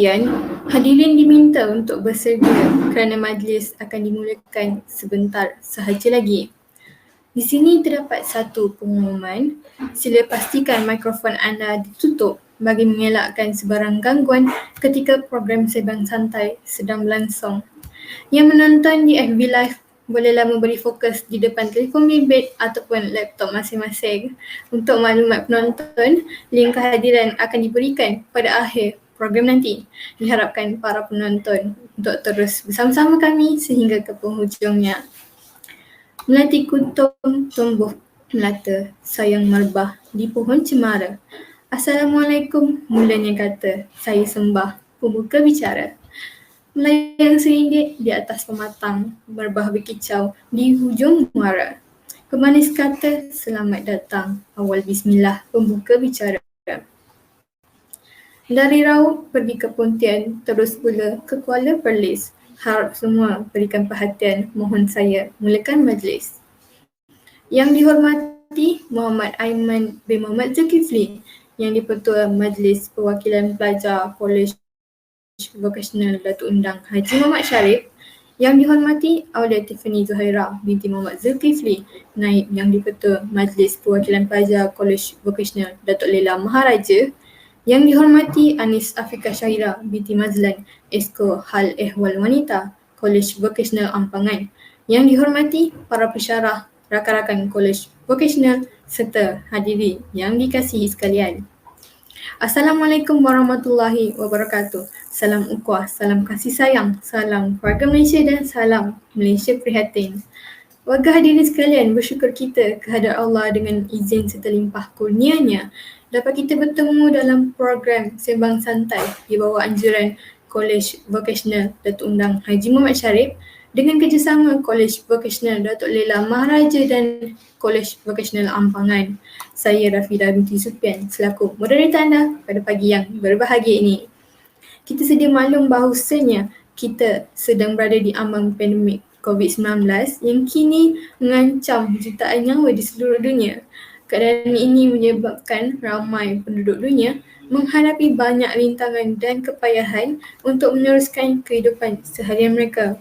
perhatian, hadirin diminta untuk bersedia kerana majlis akan dimulakan sebentar sahaja lagi. Di sini terdapat satu pengumuman. Sila pastikan mikrofon anda ditutup bagi mengelakkan sebarang gangguan ketika program Sembang Santai sedang berlangsung. Yang menonton di FB Live bolehlah memberi fokus di depan telefon bimbit ataupun laptop masing-masing. Untuk maklumat penonton, link kehadiran akan diberikan pada akhir program nanti. Diharapkan para penonton untuk terus bersama-sama kami sehingga ke penghujungnya. Melati kuntum tumbuh melata, sayang merbah di pohon cemara. Assalamualaikum, mulanya kata, saya sembah, pembuka bicara. Melayang serindik di atas pematang, merbah berkicau di hujung muara. Pemanis kata, selamat datang, awal bismillah, pembuka bicara. Dari Raub pergi ke Pontian, terus pula ke Kuala Perlis. Harap semua berikan perhatian, mohon saya mulakan majlis. Yang dihormati Muhammad Aiman bin Muhammad Zulkifli, yang di-Pertua Majlis Perwakilan Pelajar Kolej Vocational Datuk Undang Haji Muhammad Sharif. Yang dihormati Aulia Tiffany Zuhaira binti Muhammad Zulkifli, Naib yang di-Pertua Majlis Perwakilan Pelajar Kolej Vocational Datuk Lela Maharaja. Yang dihormati Anis Afika Syahira binti Mazlan, Esko Hal Ehwal Wanita, Kolej Vocational Ampangan. Yang dihormati para pesyarah, rakan-rakan Kolej Vocational serta hadiri yang dikasihi sekalian. Assalamualaikum warahmatullahi wabarakatuh. Salam ukhuwah, salam kasih sayang, salam keluarga Malaysia dan salam Malaysia prihatin. Warga hadirin sekalian, bersyukur kita kehadrat Allah dengan izin serta limpah kurnianya dapat kita bertemu dalam program Sembang Santai di bawah anjuran Kolej Vocational Datuk Undang Haji Muhammad Sharif dengan kerjasama Kolej Vocational Datuk Lela Maharaja dan Kolej Vocational Ampangan. Saya Rafidah binti Supian selaku moderator anda pada pagi yang berbahagia ini. Kita sedia maklum bahawasanya kita sedang berada di ambang pandemik COVID-19 yang kini mengancam jutaan nyawa di seluruh dunia. Keadaan ini menyebabkan ramai penduduk dunia menghadapi banyak rintangan dan kepayahan untuk meneruskan kehidupan seharian mereka.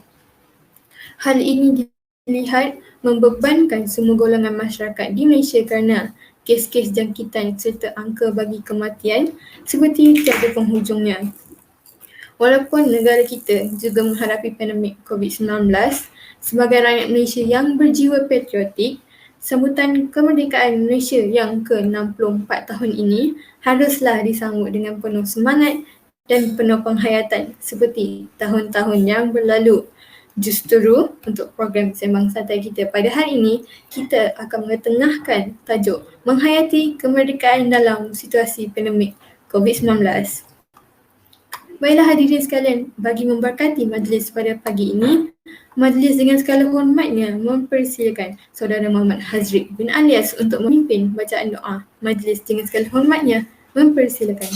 Hal ini dilihat membebankan semua golongan masyarakat di Malaysia kerana kes-kes jangkitan serta angka bagi kematian seperti tiada penghujungnya. Walaupun negara kita juga menghadapi pandemik COVID-19, sebagai rakyat Malaysia yang berjiwa patriotik, sambutan kemerdekaan Malaysia yang ke-64 tahun ini haruslah disambut dengan penuh semangat dan penuh penghayatan seperti tahun-tahun yang berlalu. Justru untuk program Sembang Santai kita pada hari ini, kita akan mengetengahkan tajuk menghayati kemerdekaan dalam situasi pandemik COVID-19. Baiklah hadirin sekalian, bagi memberkati majlis pada pagi ini, majlis dengan segala hormatnya mempersilakan Saudara Muhammad Hazri bin Alias untuk memimpin bacaan doa. Majlis dengan segala hormatnya mempersilakan.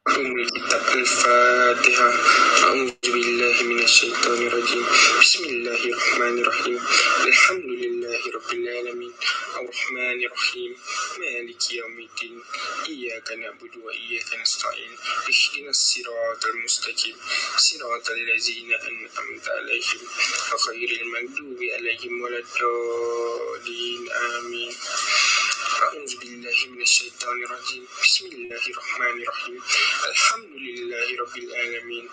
Kitab Al-Fatihah. A'udzubillahi minasyaitonirrajim. Bismillahirrahmanirrahim. Alhamdulillahirabbil alamin. Arrahmanirrahim. Maliki yaumiddin. Iyyaka na'budu wa iyyaka nasta'in. Ihdinas siratal mustaqim. Siratal ladzina an'amta 'alaihim ghairil maghdubi 'alaihim waladdallin. Amin. A'udzubillahi minasyaitonirrajim. Bismillahirrahmanirrahim. Alhamdulillahi rabbil alamin.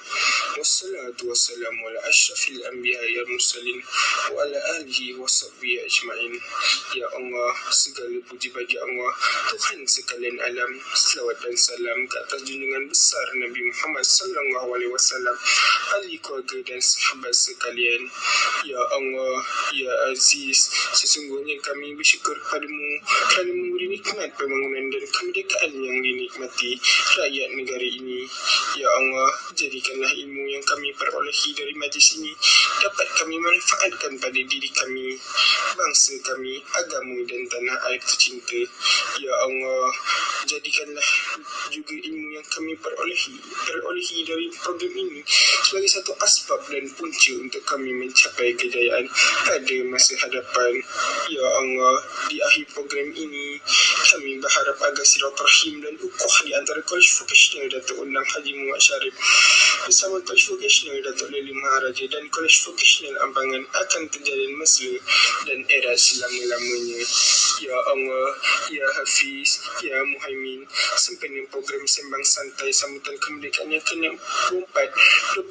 Wassalatu wassalamu ala asyrafil anbiya'i wal mursalin wa ala alihi wa sahbihi ajma'in. Ya Allah, segala puji bagi Allah, Tuhan sekalian alam. Selawat dan salam ke atas junjungan besar Nabi Muhammad sallallahu alaihi wasallam, ahli keluarga dan sahabat sekalian. Ya Allah, ya Aziz, sesungguhnya kami bersyukur padamu kerana memberi nikmat pembangunan dan kemerdekaan yang dinikmati rakyat negara ini. Ya Allah, jadikanlah ilmu yang kami perolehi dari majlis ini dapat kami manfaatkan pada diri kami, bangsa kami, agama dan tanah air tercinta. Ya Allah, jadikanlah juga ilmu yang kami perolehi dari program ini sebagai satu asbab dan punca untuk kami mencapai kejayaan pada masa hadapan. Ya Allah, di akhir program ini Kami berharap agar silaturahim dan ukhuwah di antara Kolej Vocational Datuk Undang Haji Muhammad Syarif bersama Kolej Vocational Datuk Leli Maharaja dan Kolej Vocational Ampangan akan terjalin mesra dan erat selama-lamanya. Ya Allah, Ya Hafiz, Ya Muhaimin, sempena program Sembang Santai Sambutan Kemerdekaan yang ke-64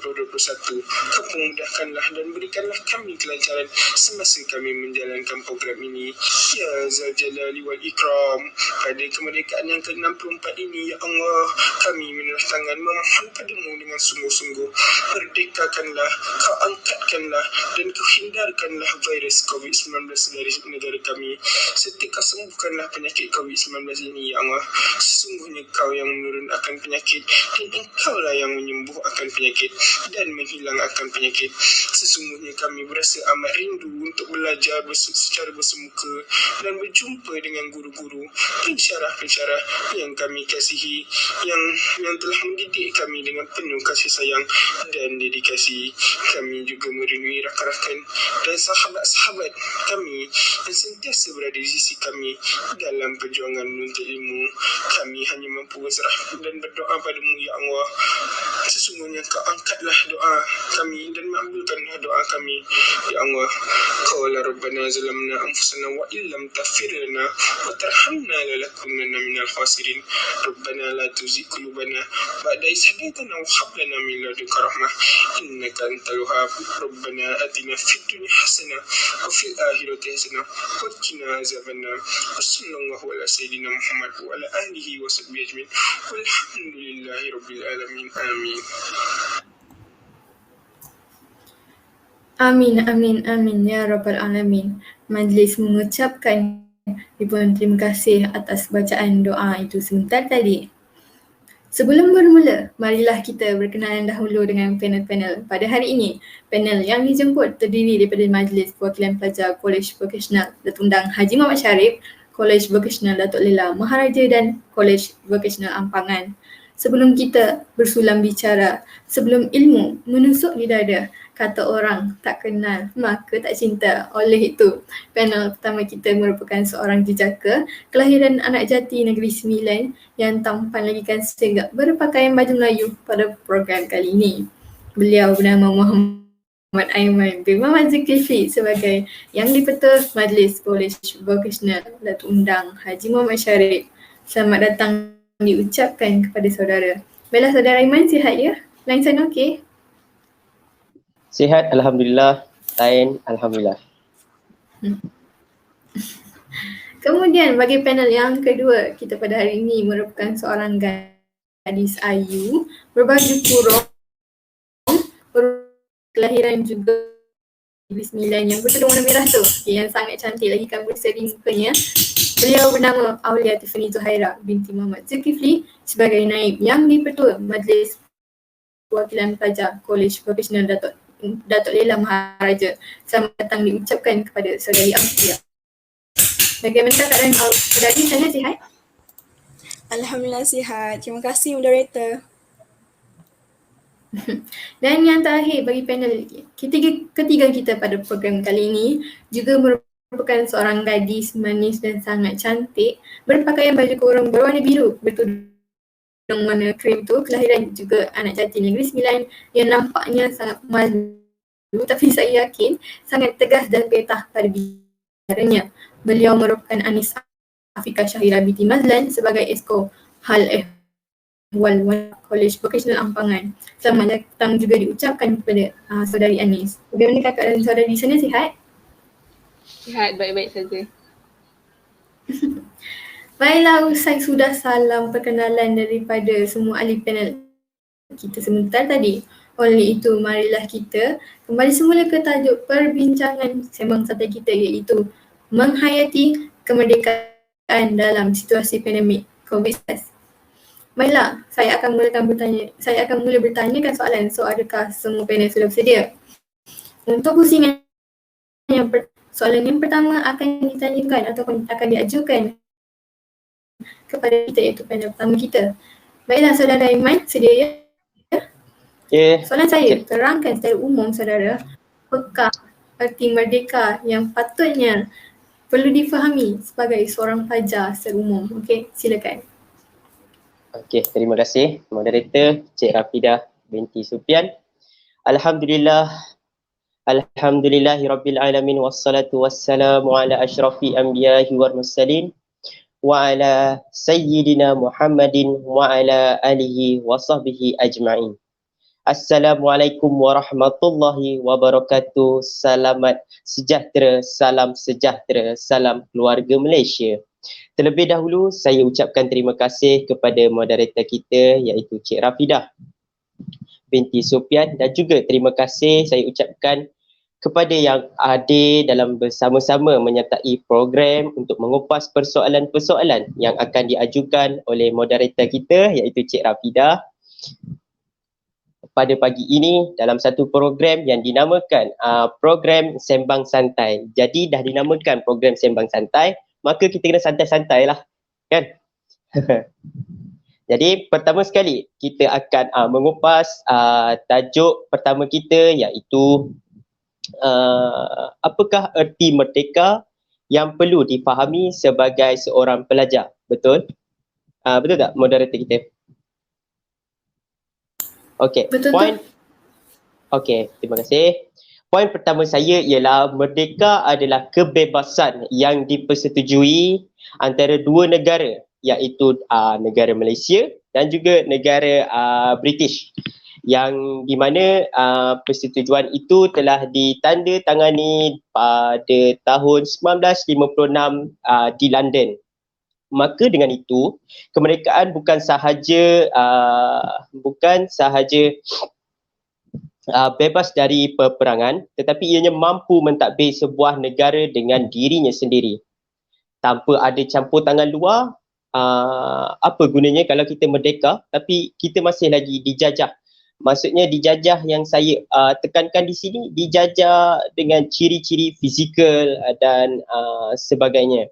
2021, Kau mudahkanlah dan berikanlah kami kelancaran semasa kami menjalankan program ini. Ya Zal Jalali wal Ikram, pada kemerdekaan yang ke-64 ini, Ya Allah, kami menulah tangan memohon padamu dengan sungguh-sungguh. Merdekakanlah, kau angkatkanlah dan kau hindarkanlah virus COVID-19 dari negara kami. Serta kau sembuhkanlah penyakit COVID-19 ini, Ya Allah. Sesungguhnya kau yang menurun akan penyakit dan engkaulah yang menyembuh akan penyakit dan menghilang akan penyakit. Sesungguhnya kami berasa amat rindu untuk belajar secara bersemuka dan berjumpa dengan guru-guru, pensyarah-pensyarah yang kami kasihi, yang telah mendidik kami dengan penuh kasih sayang dan dedikasi. Kami juga merindui rakan-rakan dan sahabat-sahabat kami yang sentiasa berada di sisi kami dalam perjuangan menuntut ilmu. Kami hanya mampu berserah dan berdoa padamu, Ya Allah. Sesungguhnya kau angkatlah doa kami dan makbulkanlah doa kami, Ya Allah. Qala rabbana zalamna anfusana wa illam taghfir lana wa tarhamna lanakunanna minal khasirin. Rabbana la tuzigh qulubana ba'da idh hadaytana wa hab lana min ladunka rahmah innaka antal wahhab. Rabbana atina fid dunya hasanah wa fil akhirati hasanah wa qina azabannar. Wassallallahu ala sayyidina Muhammad wa ala alihi wa sahbihi ajmain. Walhamdulillahi rabbil alamin. Amin. Amin, amin, amin ya Rabbal Alamin. Majlis mengucapkan ribuan terima kasih atas bacaan doa itu sebentar tadi. Sebelum bermula, marilah kita berkenalan dahulu dengan panel-panel pada hari ini. Panel yang dijemput terdiri daripada Majlis Perwakilan Pelajar Kolej Vocational Datuk Undang Haji Muhammad Syarif, Kolej Vocational Datuk Lela Maharaja dan Kolej Vocational Ampangan. Sebelum kita bersulam bicara, sebelum ilmu menusuk di dada, kata orang tak kenal maka tak cinta. Oleh itu, panel pertama kita merupakan seorang jejaka kelahiran anak jati Negeri Sembilan yang tampan lagi kan segak berpakaian baju Melayu pada program kali ini. Beliau bernama Muhammad Aiman bin Muhammad Zulkifli sebagai Yang di-Pertua Majlis Kolej Vocational Datuk Undang Haji Muhammad Syarif. Selamat datang diucapkan kepada saudara. Baiklah saudara Aiman, sihat ya? Lain sana okey? Sihat, Alhamdulillah. Lain, Alhamdulillah. Kemudian bagi panel yang kedua kita pada hari ini merupakan seorang gadis ayu berbaju kurung, kelahiran juga Negeri Sembilan yang bertudung warna merah tu, yang sangat cantik lagi kan berseri mukanya. Beliau bernama Aulia Tiffany Zuhaira binti Muhammad Zulkifli sebagai naib Yang di-Pertua Majlis Perwakilan Pelajar Kolej Vocational Datuk Lela Maharaja. Selamat datang diucapkan kepada saudari Aulia. Bagaimana keadaan saudari sana, sihat? Alhamdulillah sihat. Terima kasih moderator. Dan yang terakhir bagi panel ketiga kita pada program kali ini juga merupakan seorang gadis manis dan sangat cantik berpakaian baju kurung berwarna biru bertudung warna krim tu, kelahiran juga anak jati Negeri Sembilan yang nampaknya sangat malu tapi saya yakin sangat tegas dan petah pada bicaranya. Beliau merupakan Anis Afika Syahira binti Mazlan sebagai Esko Hal Ehwal Kolej Vocational Ampangan. Selamat datang juga diucapkan kepada saudari Anis. Bagaimana keadaan saudari di sana, sihat? Sihat, baik-baik saja. Baiklah, usai sudah salam perkenalan daripada semua ahli panel kita sebentar tadi. Oleh itu, marilah kita kembali semula ke tajuk perbincangan sembang santai kita, iaitu menghayati kemerdekaan dalam situasi pandemik COVID-19. Baiklah, saya akan mula bertanyakan soalan. So, adakah semua panel sudah bersedia? Untuk pusingan soalan yang pertama akan ditanyakan ataupun akan diajukan kepada kita, iaitu panel pertama kita. Baiklah, saudara Aiman, sedia ya? Okay. Soalan saya, terangkan secara umum saudara, apakah erti merdeka yang patutnya perlu difahami sebagai seorang pelajar secara umum. Okey, silakan. Okey, terima kasih moderator Cik Rafidah binti Sufian. Alhamdulillah, alhamdulillahirabbil alamin wassalatu wassalamu ala asyrafil anbiya'i wal mursalin wa ala sayyidina Muhammadin wa ala alihi wa sahbihi ajma'in. Assalamualaikum warahmatullahi wabarakatuh. Selamat sejahtera, salam keluarga Malaysia. Terlebih dahulu saya ucapkan terima kasih kepada moderator kita iaitu Cik Rafidah binti Sufian, dan juga terima kasih saya ucapkan kepada yang hadir dalam bersama-sama menyertai program untuk mengupas persoalan-persoalan yang akan diajukan oleh moderator kita iaitu Cik Rafidah pada pagi ini dalam satu program yang dinamakan program Sembang Santai. Jadi dah dinamakan program Sembang Santai, maka kita kena santai-santai lah, kan? Jadi pertama sekali kita akan mengupas tajuk pertama kita iaitu apakah erti merdeka yang perlu difahami sebagai seorang pelajar. Betul? Betul tak moderator kita? Okey, terima kasih. Poin pertama saya ialah merdeka adalah kebebasan yang dipersetujui antara dua negara iaitu negara Malaysia dan juga negara British, yang di mana persetujuan itu telah ditandatangani pada tahun 1956 di London. Maka dengan itu kemerdekaan bukan sahaja bebas dari peperangan, tetapi ianya mampu mentadbir sebuah negara dengan dirinya sendiri tanpa ada campur tangan luar. Apa gunanya kalau kita merdeka tapi kita masih lagi dijajah? Maksudnya dijajah yang saya tekankan di sini, dijajah dengan ciri-ciri fizikal dan sebagainya.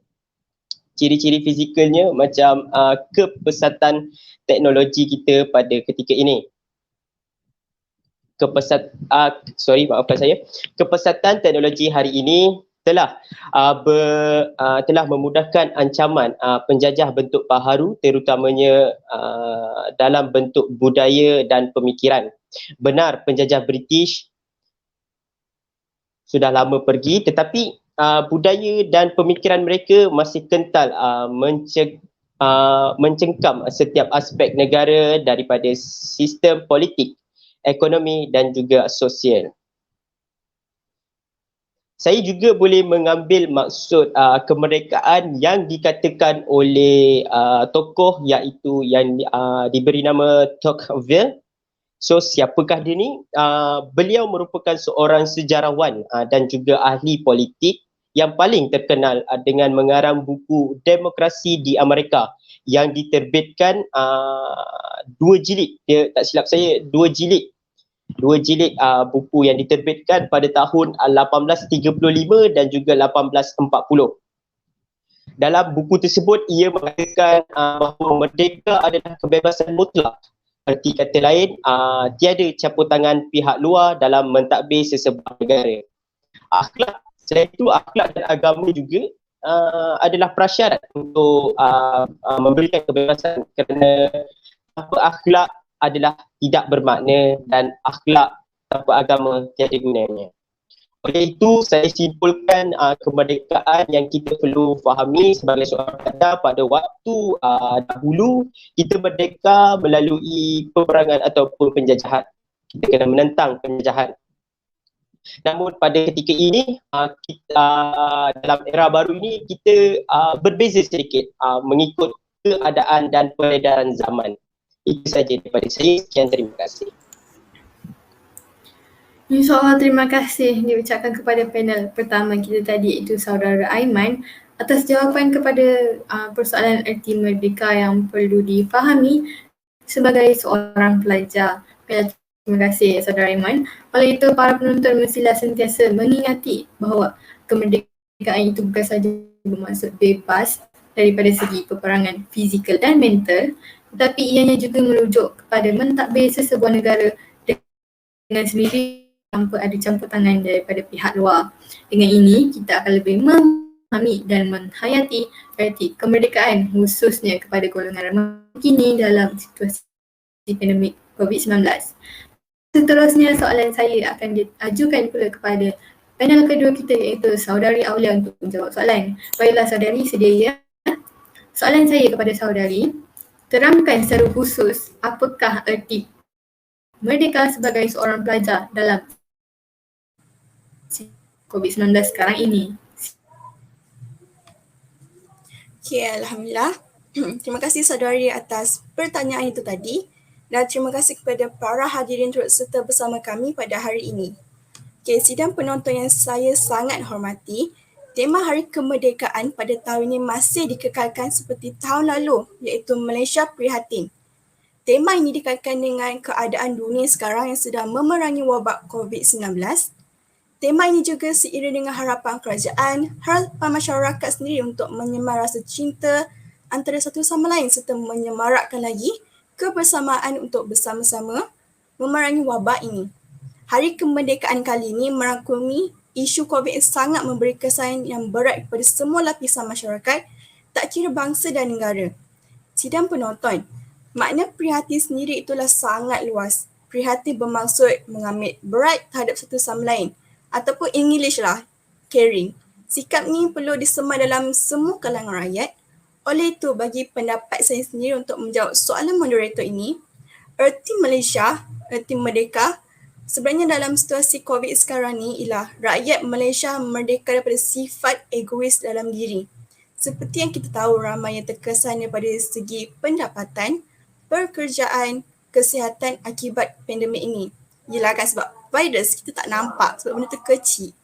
Ciri-ciri fizikalnya macam kepesatan teknologi kita pada ketika ini. Kepesatan teknologi hari ini telah memudahkan ancaman penjajah bentuk baharu, terutamanya dalam bentuk budaya dan pemikiran. Benar, penjajah British sudah lama pergi, tetapi budaya dan pemikiran mereka masih kental mencengkam setiap aspek negara daripada sistem politik, ekonomi dan juga sosial. Saya juga boleh mengambil maksud kemerdekaan yang dikatakan oleh tokoh iaitu yang diberi nama Tocqueville. So siapakah dia ni? Beliau merupakan seorang sejarawan dan juga ahli politik yang paling terkenal dengan mengarang buku Demokrasi di Amerika yang diterbitkan 2 jilid. Tak silap saya 2 jilid buku yang diterbitkan pada tahun 1835 dan juga 1840. Dalam buku tersebut ia mengatakan bahawa merdeka adalah kebebasan mutlak. Erti kata lain, tiada campur tangan pihak luar dalam mentadbir sesebuah negara. Akhlak, selain itu akhlak dan agama juga adalah prasyarat untuk memberikan kebebasan, kerana tanpa akhlak adalah tidak bermakna dan akhlak tanpa agama tiada gunanya. Oleh itu saya simpulkan kemerdekaan yang kita perlu fahami sebagai seorang pelajar pada waktu dahulu kita merdeka melalui peperangan ataupun penjajahan. Kita kena menentang penjajahan. Namun pada ketika ini dalam era baru ini kita berbeza sedikit mengikut keadaan dan peredaran zaman. Itu saja daripada saya. Sekian, terima kasih. InsyaAllah terima kasih diucapkan kepada panel pertama kita tadi iaitu saudara Aiman atas jawapan kepada persoalan erti merdeka yang perlu difahami sebagai seorang pelajar. Terima kasih saudara Aiman. Oleh itu para penonton mestilah sentiasa mengingati bahawa kemerdekaan itu bukan sahaja bermaksud bebas daripada segi peperangan fizikal dan mental, tetapi ianya juga merujuk kepada mentadbir sesebuah negara dengan sendiri tanpa ada campur tangan daripada pihak luar. Dengan ini kita akan lebih memahami dan menghayati erti kemerdekaan khususnya kepada golongan remaja kini dalam situasi pandemik COVID-19. Seterusnya soalan saya akan diajukan pula kepada panel kedua kita iaitu Saudari Aulia untuk menjawab soalan. Baiklah saudari, sedia ya? Soalan saya kepada saudari, terangkan secara khusus apakah erti merdeka sebagai seorang pelajar dalam COVID-19 sekarang ini. Okay, Alhamdulillah. Terima kasih saudari atas pertanyaan itu tadi dan terima kasih kepada para hadirin turut serta bersama kami pada hari ini. Okay, sidang penonton yang saya sangat hormati, tema Hari Kemerdekaan pada tahun ini masih dikekalkan seperti tahun lalu iaitu Malaysia Prihatin. Tema ini dikaitkan dengan keadaan dunia sekarang yang sedang memerangi wabak COVID-19. Tema ini juga seiring dengan harapan kerajaan, harapan masyarakat sendiri untuk menyemar rasa cinta antara satu sama lain serta menyemarakkan lagi kebersamaan untuk bersama-sama memerangi wabak ini. Hari Kemerdekaan kali ini merangkumi isu COVID yang sangat memberi kesan yang berat kepada semua lapisan masyarakat, tak kira bangsa dan negara. Sidang penonton, makna prihatin sendiri itulah sangat luas. Prihatin bermaksud mengambil berat terhadap satu sama lain ataupun English lah, caring. Sikap ni perlu disemai dalam semua kalangan rakyat. Oleh itu, bagi pendapat saya sendiri untuk menjawab soalan moderator ini, erti Malaysia, erti merdeka, sebenarnya dalam situasi COVID sekarang ni ialah rakyat Malaysia merdeka daripada sifat egois dalam diri. Seperti yang kita tahu, ramai yang terkesan daripada segi pendapatan, pekerjaan, kesihatan akibat pandemik ini. Yelah kan sebab virus kita tak nampak sebab benda tu kecil.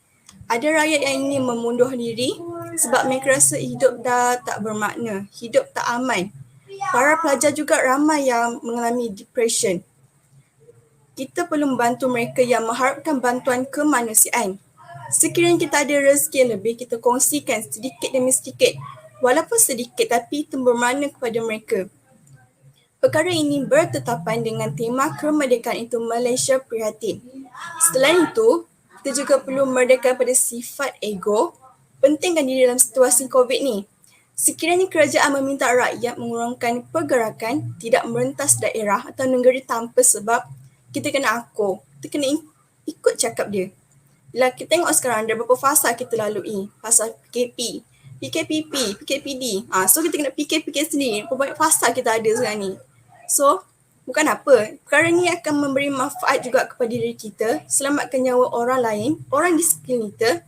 Ada rakyat yang ingin memundur diri sebab mereka rasa hidup dah tak bermakna, hidup tak aman. Para pelajar juga ramai yang mengalami depression. Kita perlu membantu mereka yang mengharapkan bantuan kemanusiaan. Sekiranya kita ada rezeki yang lebih, kita kongsikan sedikit demi sedikit. Walaupun sedikit tapi itu bermakna kepada mereka. Perkara ini bertetapan dengan tema kemerdekaan itu Malaysia Prihatin. Selain itu, kita juga perlu merdeka pada sifat ego, pentingkan diri dalam situasi COVID ni. Sekiranya kerajaan meminta rakyat mengurangkan pergerakan, tidak merentas daerah atau negeri tanpa sebab, kita kena akur, kita kena ikut cakap dia. Bila kita tengok sekarang ada beberapa fasa kita lalui, fasa PKP, PKPP, PKPD. So kita kena PKPK sendiri, berapa banyak fasa kita ada sekarang ni. So, bukan apa, perkara ni akan memberi manfaat juga kepada diri kita, selamatkan nyawa orang lain, orang di sekeliling kita.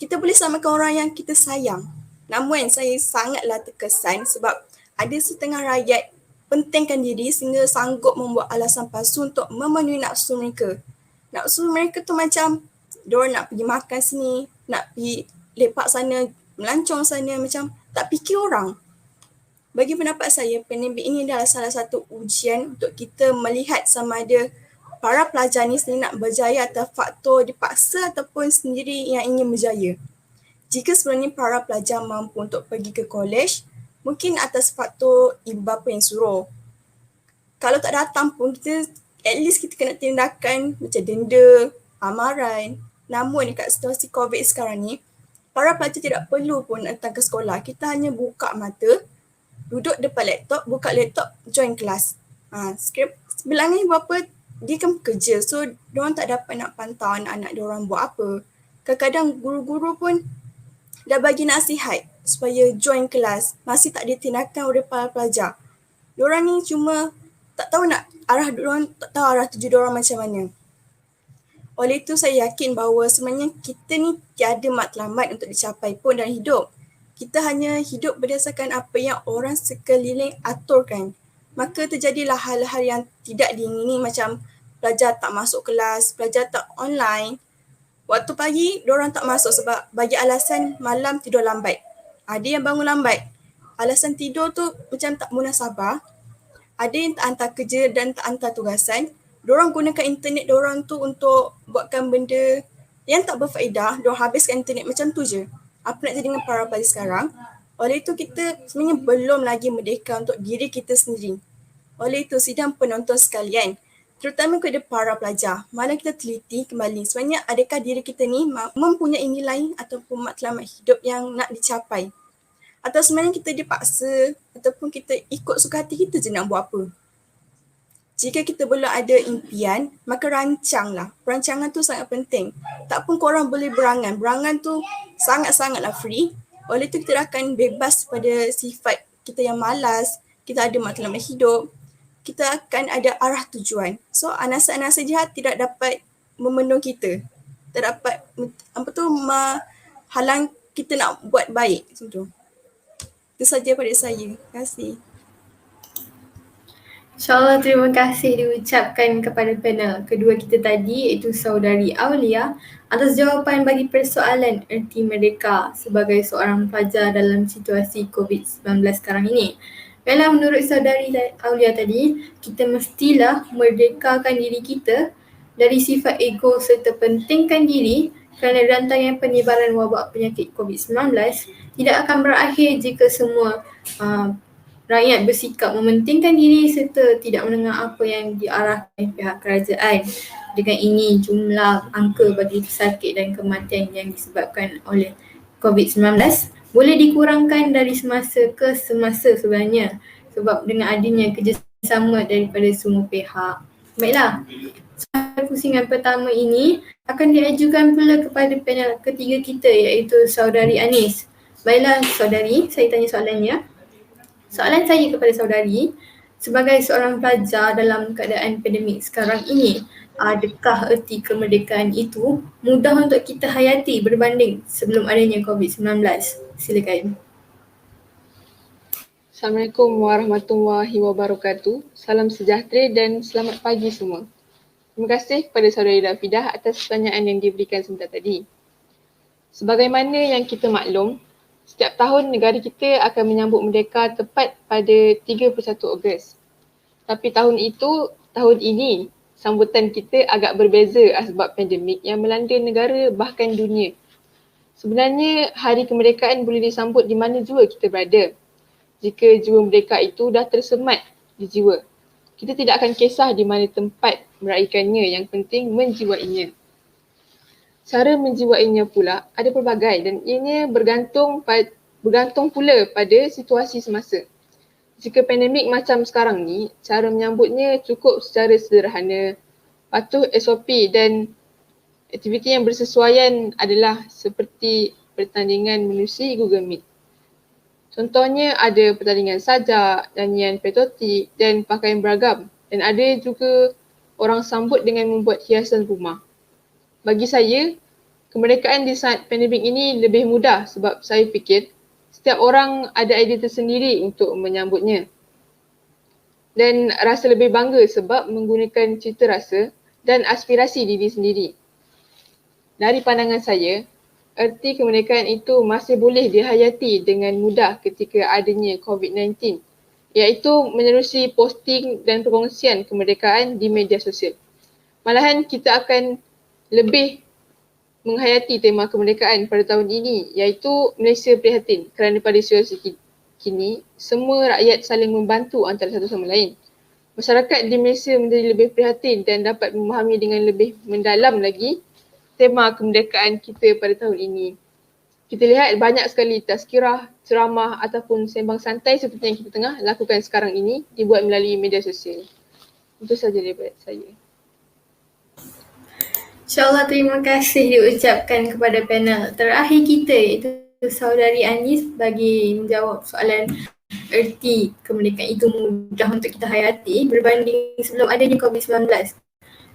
Kita boleh selamatkan orang yang kita sayang. Namun saya sangatlah terkesan sebab ada setengah rakyat pentingkan diri sehingga sanggup membuat alasan palsu untuk memenuhi nafsu mereka. Nafsu mereka tu macam, diorang nak pergi makan sini, nak pergi lepak sana, melancong sana, macam tak fikir orang. Bagi pendapat saya, pandemik ini adalah salah satu ujian untuk kita melihat sama ada para pelajar ni sendiri nak berjaya atau faktor dipaksa ataupun sendiri yang ingin berjaya. Jika sebenarnya para pelajar mampu untuk pergi ke kolej, mungkin atas faktor ibu bapa yang suruh. Kalau tak datang pun, kita at least kita kena tindakan macam denda, amaran. Namun dekat situasi COVID sekarang ni, para pelajar tidak perlu pun datang ke sekolah. Kita hanya buka mata, duduk depan laptop, buka laptop, join kelas. Skrip sebelangnya ibu bapa dia kan bekerja, so diorang tak dapat nak pantau anak-anak diorang buat apa. Kadang-kadang guru-guru pun dah bagi nasihat supaya join kelas, masih tak ditindakan oleh para pelajar. Diorang ni cuma tak tahu nak arah diorang, tak tahu arah tuju diorang macam mana. Oleh itu saya yakin bahawa sebenarnya kita ni tiada matlamat untuk dicapai pun dalam hidup. Kita hanya hidup berdasarkan apa yang orang sekeliling aturkan. Maka terjadilah hal-hal yang tidak diingini macam pelajar tak masuk kelas, pelajar tak online. Waktu pagi, diorang tak masuk sebab bagi alasan malam tidur lambat. Ada yang bangun lambat. Alasan tidur tu macam tak munasabah. Ada yang tak hantar kerja dan tak hantar tugasan. Diorang gunakan internet diorang tu untuk buatkan benda yang tak berfaedah. Diorang habiskan internet macam tu je. Apa nak jadi dengan para pelajar sekarang? Oleh itu kita sebenarnya belum lagi merdeka untuk diri kita sendiri. Oleh itu sidang penonton sekalian, terutama kepada para pelajar. Malah kita teliti kembali, sebenarnya adakah diri kita ni mempunyai nilai ataupun matlamat hidup yang nak dicapai? Atau sebenarnya kita dipaksa ataupun kita ikut suka hati kita je nak buat apa? Jika kita belum ada impian, maka rancanglah. Perancangan tu sangat penting. Tak pun korang boleh berangan. Berangan tu sangat-sangatlah free. Oleh tu kita akan bebas pada sifat kita yang malas, kita ada matlamat hidup, kita akan ada arah tujuan. So anasa-anasa jahat tidak dapat memenuhi kita. Tak dapat halang kita nak buat baik macam tu. Itu saja pada saya. Terima kasih. InsyaAllah terima kasih diucapkan kepada panel kedua kita tadi, iaitu Saudari Aulia, atas jawapan bagi persoalan erti merdeka sebagai seorang pelajar dalam situasi COVID-19 sekarang ini. Baiklah, menurut Saudari Aulia tadi, kita mestilah merdekakan diri kita dari sifat ego serta pentingkan diri, kerana rantaian penyebaran wabak penyakit COVID-19 tidak akan berakhir jika semua rakyat bersikap mementingkan diri serta tidak mendengar apa yang diarahkan pihak kerajaan. Dengan ini, jumlah angka bagi pesakit dan kematian yang disebabkan oleh COVID-19 boleh dikurangkan dari semasa ke semasa sebenarnya, sebab dengan adanya kerjasama daripada semua pihak. Baiklah, soalan pusingan pertama ini akan diajukan pula kepada panel ketiga kita, iaitu Saudari Anis. Baiklah Saudari, saya tanya soalannya. Soalan saya kepada saudari, sebagai seorang pelajar dalam keadaan pandemik sekarang ini, adakah erti kemerdekaan itu mudah untuk kita hayati berbanding sebelum adanya COVID-19? Silakan. Assalamualaikum warahmatullahi wabarakatuh. Salam sejahtera dan selamat pagi semua. Terima kasih kepada saudari Rafidah atas pertanyaan yang diberikan sebentar tadi. Sebagaimana yang kita maklum, setiap tahun negara kita akan menyambut merdeka tepat pada 31 Ogos. Tapi tahun ini, sambutan kita agak berbeza sebab pandemik yang melanda negara bahkan dunia. Sebenarnya hari kemerdekaan boleh disambut di mana jua kita berada. Jika jiwa merdeka itu dah tersemat di jiwa, kita tidak akan kisah di mana tempat meraihkannya, yang penting menjiwainya. Cara menjiwainya pula ada pelbagai dan ianya bergantung pula pada situasi semasa. Jika pandemik macam sekarang ni, cara menyambutnya cukup secara sederhana, patuh SOP dan aktiviti yang bersesuaian adalah seperti pertandingan menerusi Google Meet. Contohnya ada pertandingan sajak, nyanyian patriotik dan pakaian beragam, dan ada juga orang sambut dengan membuat hiasan rumah. Bagi saya, kemerdekaan di saat pandemik ini lebih mudah sebab saya fikir setiap orang ada idea tersendiri untuk menyambutnya. Dan rasa lebih bangga sebab menggunakan cita rasa dan aspirasi diri sendiri. Dari pandangan saya, erti kemerdekaan itu masih boleh dihayati dengan mudah ketika adanya COVID-19, iaitu menerusi posting dan perkongsian kemerdekaan di media sosial. Malahan kita akan lebih menghayati tema kemerdekaan pada tahun ini, iaitu Malaysia Prihatin, kerana pada situasi kini semua rakyat saling membantu antara satu sama lain. Masyarakat di Malaysia menjadi lebih prihatin dan dapat memahami dengan lebih mendalam lagi tema kemerdekaan kita pada tahun ini. Kita lihat banyak sekali tazkirah, ceramah ataupun sembang santai seperti yang kita tengah lakukan sekarang ini dibuat melalui media sosial. Itu sahaja daripada saya. InsyaAllah terima kasih diucapkan kepada panel terakhir kita, iaitu Saudari Anis, bagi menjawab soalan erti kemerdekaan itu mudah untuk kita hayati berbanding sebelum adanya COVID-19.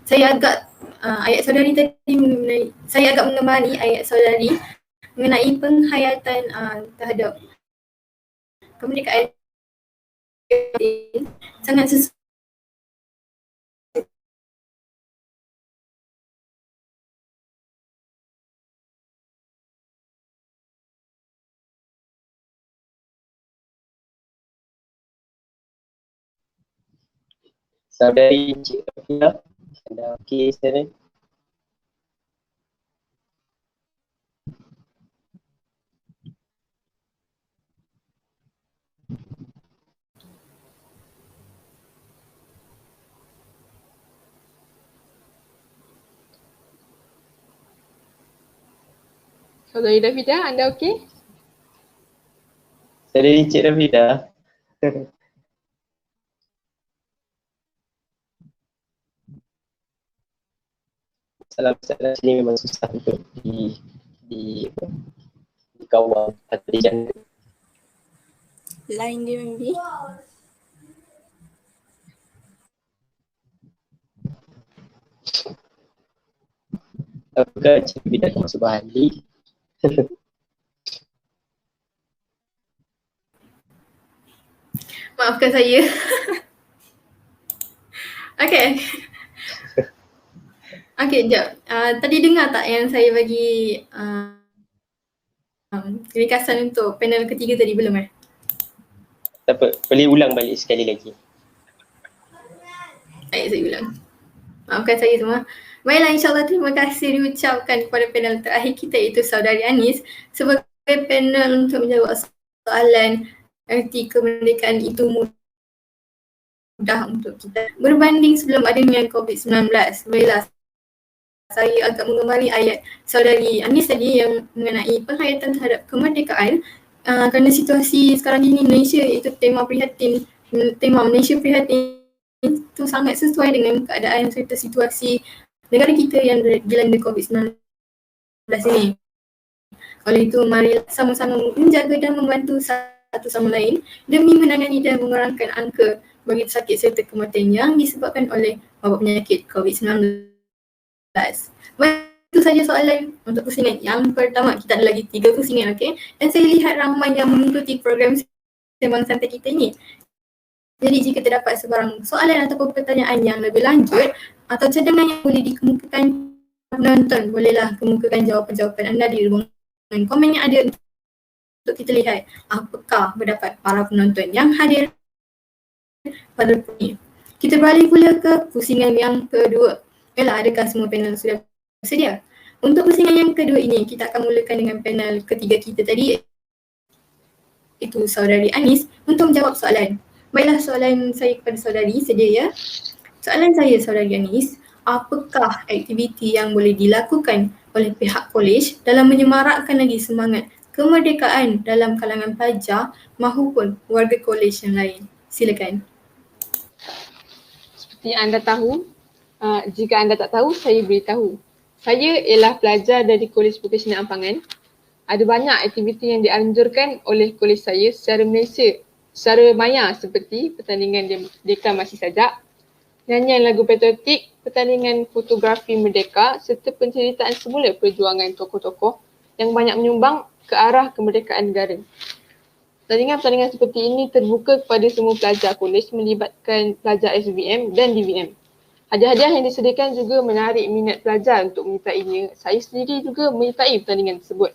Saya agak mengemari ayat saudari mengenai penghayatan terhadap kemerdekaan sangat sesuai. Saudari Cik Rafidah, anda okey sekarang? Saudari Dafidah, anda okey? Saudari Cik Rafidah. Salam-salam sini memang susah untuk dikawal atau dijaga. Line dia maybe. Apakah Cik Rafidah akan masuk bahali? Maafkan saya. Okay. Okay, sekejap. Tadi dengar tak yang saya bagi ringkasan untuk panel ketiga tadi, belum Tak apa, boleh ulang balik sekali lagi. Baik, saya ulang. Maafkan saya semua. Baiklah, insyaAllah terima kasih diucapkan kepada panel terakhir kita iaitu Saudari Anis sebagai panel untuk menjawab soalan erti kemerdekaan itu mudah untuk kita. Berbanding sebelum adanya COVID-19, baiklah saya agak mengemari ayat Saudari Anis tadi yang mengenai penghayatan terhadap kemerdekaan kerana situasi sekarang ini Malaysia iaitu tema Malaysia Prihatin itu sangat sesuai dengan keadaan serta situasi negara kita yang dilanda COVID-19 ini. Oleh itu, mari sama-sama menjaga dan membantu satu sama lain demi menangani dan mengurangkan angka bagi sakit serta kematian yang disebabkan oleh wabak penyakit COVID-19. Itu saja soalan untuk pusingan yang pertama. Kita ada lagi 3 pusingan, okey? Dan saya lihat ramai yang mengikuti program Sembang Santai kita ini. Jadi jika terdapat sebarang soalan ataupun pertanyaan yang lebih lanjut atau cadangan yang boleh dikemukakan penonton, bolehlah kemukakan jawapan-jawapan anda di ruangan komen yang ada untuk kita lihat apakah pendapat para penonton yang hadir pada ini. Kita beralih pula ke pusingan yang kedua. Yalah, adakah semua panel sudah bersedia? Untuk pusingan yang kedua ini, kita akan mulakan dengan panel ketiga kita tadi, iaitu Saudari Anis untuk menjawab soalan. Baiklah, soalan saya kepada saudari, sedia ya? Soalan saya, Saudari Anis, apakah aktiviti yang boleh dilakukan oleh pihak kolej dalam menyemarakkan lagi semangat kemerdekaan dalam kalangan pelajar maupun warga kolej yang lain? Silakan. Seperti anda tahu, jika anda tak tahu, saya beritahu. Saya ialah pelajar dari Kolej Vocasional Ampangan. Ada banyak aktiviti yang dianjurkan oleh kolej saya secara Malaysia, secara maya seperti pertandingan Deklan Masih Sajak, nyanyian lagu patriotik, pertandingan fotografi merdeka serta penceritaan semula perjuangan tokoh-tokoh yang banyak menyumbang ke arah kemerdekaan negara. Pertandingan-pertandingan seperti ini terbuka kepada semua pelajar kolej melibatkan pelajar SVM dan DVM. Hadiah-hadiah yang disediakan juga menarik minat pelajar untuk menyertainya. Saya sendiri juga menyertai pertandingan tersebut.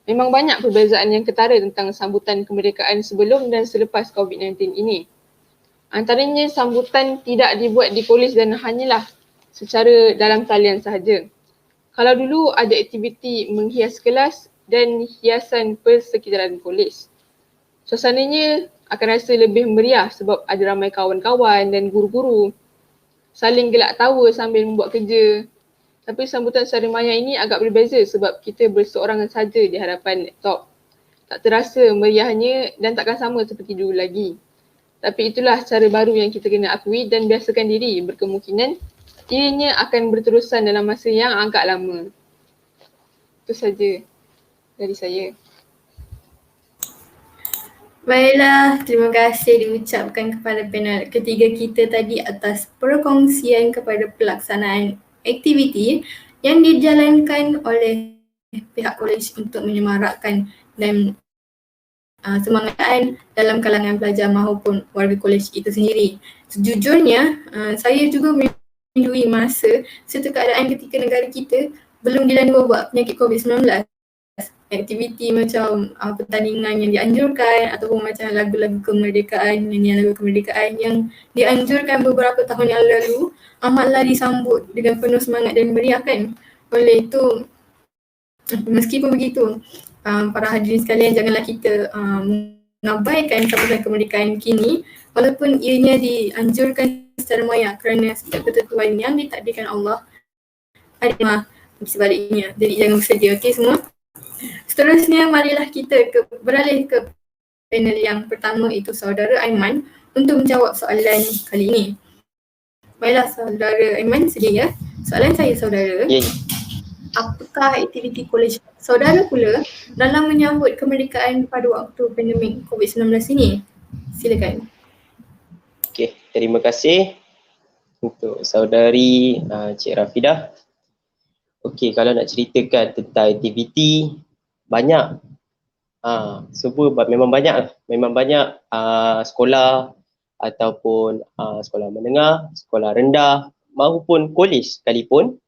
Memang banyak perbezaan yang ketara tentang sambutan kemerdekaan sebelum dan selepas COVID-19 ini. Antaranya sambutan tidak dibuat di kolej dan hanyalah secara dalam talian sahaja. Kalau dulu ada aktiviti menghias kelas dan hiasan persekitaran kolej. Suasananya akan rasa lebih meriah sebab ada ramai kawan-kawan dan guru-guru saling gelak tawa sambil membuat kerja. Tapi sambutan secara maya ini agak berbeza sebab kita berseorangan saja di hadapan laptop. Tak terasa meriahnya dan takkan sama seperti dulu lagi. Tapi itulah cara baru yang kita kena akui dan biasakan diri, berkemungkinan ianya akan berterusan dalam masa yang agak lama. Itu saja dari saya. Baiklah, terima kasih diucapkan kepada panel ketiga kita tadi atas perkongsian kepada pelaksanaan aktiviti yang dijalankan oleh pihak kolej untuk menyemarakkan dan semangataan dalam kalangan pelajar maupun warga kolej itu sendiri. Sejujurnya, saya juga merindui masa serta keadaan ketika negara kita belum dilanda wabak penyakit COVID-19. Aktiviti macam pertandingan yang dianjurkan ataupun macam lagu-lagu kemerdekaan, nyanyian lagu kemerdekaan yang dianjurkan beberapa tahun yang lalu amatlah disambut dengan penuh semangat dan meriah kan. Oleh itu, meskipun begitu, para hadirin sekalian, janganlah kita mengabaikan sambutan kemerdekaan kini walaupun ianya dianjurkan secara maya kerana setiap ketentuan yang ditakdirkan Allah ada sebaliknya. Jadi jangan bersedia, okey semua? Seterusnya, marilah kita beralih ke panel yang pertama, iaitu saudara Aiman untuk menjawab soalan kali ini. Baiklah saudara Aiman, sedia ya? Soalan saya saudara, apakah aktiviti kolej saudara pula dalam menyambut kemerdekaan pada waktu pandemik COVID-19 ini? Silakan. Okey, terima kasih untuk saudari Cik Rafidah. Okey, kalau nak ceritakan tentang aktiviti, banyak. Semua memang banyak lah. Memang banyak sekolah ataupun sekolah menengah, sekolah rendah maupun kolej sekalipun,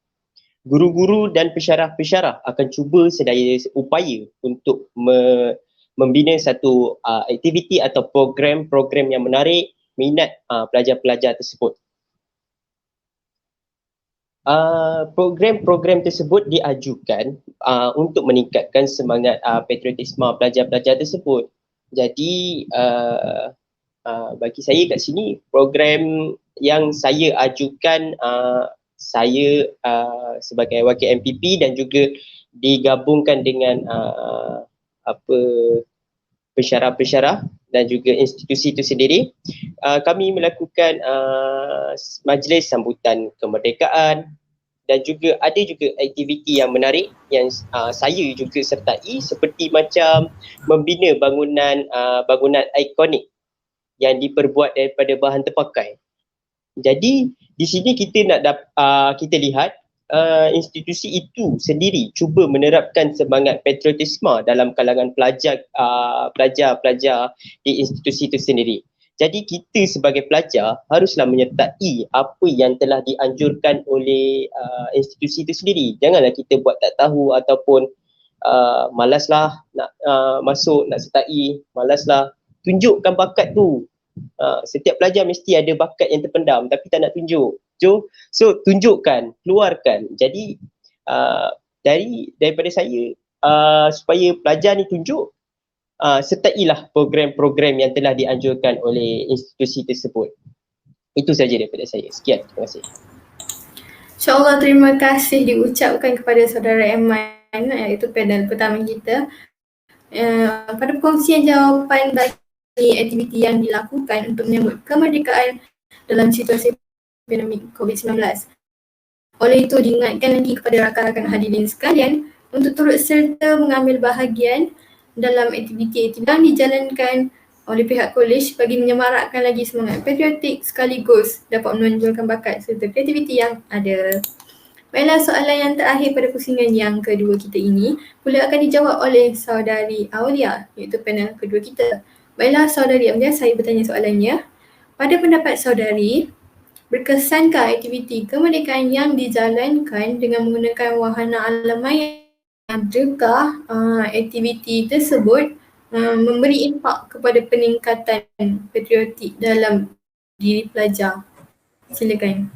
guru-guru dan pensyarah-pensyarah akan cuba sedaya upaya untuk membina satu aktiviti atau program-program yang menarik minat pelajar-pelajar tersebut. Program-program tersebut diajukan untuk meningkatkan semangat patriotisme pelajar-pelajar tersebut. Jadi bagi saya kat sini, program yang saya ajukan, saya sebagai wakil MPP dan juga digabungkan dengan pensyarah-pensyarah dan juga institusi itu sendiri, kami melakukan majlis sambutan kemerdekaan dan juga ada juga aktiviti yang menarik yang saya juga sertai, seperti macam membina bangunan ikonik yang diperbuat daripada bahan terpakai. Jadi di sini kita kita lihat institusi itu sendiri cuba menerapkan semangat patriotisme dalam kalangan pelajar-pelajar di institusi itu sendiri. Jadi kita sebagai pelajar haruslah menyertai apa yang telah dianjurkan oleh institusi itu sendiri. Janganlah kita buat tak tahu ataupun malaslah nak masuk, nak sertai, malaslah. Tunjukkan bakat tu. Setiap pelajar mesti ada bakat yang terpendam tapi tak nak tunjuk. So tunjukkan, keluarkan. Jadi daripada saya, supaya pelajar ni tunjuk, sertailah program-program yang telah dianjurkan oleh institusi tersebut. Itu saja daripada saya. Sekian, terima kasih. InsyaAllah terima kasih diucapkan kepada saudara Aiman, iaitu panel pertama kita. Pada perkongsian jawapan bagi aktiviti yang dilakukan untuk menyambut kemerdekaan dalam situasi pandemik COVID-19. Oleh itu, diingatkan lagi kepada rakan-rakan hadirin sekalian untuk turut serta mengambil bahagian dalam aktiviti-aktiviti yang dijalankan oleh pihak kolej bagi menyemarakkan lagi semangat patriotik sekaligus dapat menonjolkan bakat serta kreativiti yang ada. Baiklah, soalan yang terakhir pada pusingan yang kedua kita ini pula akan dijawab oleh saudari Aulia, iaitu panel kedua kita. Baiklah saudari Aulia, saya bertanya soalannya. Pada pendapat saudari, berkesankah aktiviti kemerdekaan yang dijalankan dengan menggunakan wahana alam maya? Adakah aktiviti tersebut memberi impak kepada peningkatan patriotik dalam diri pelajar? Silakan.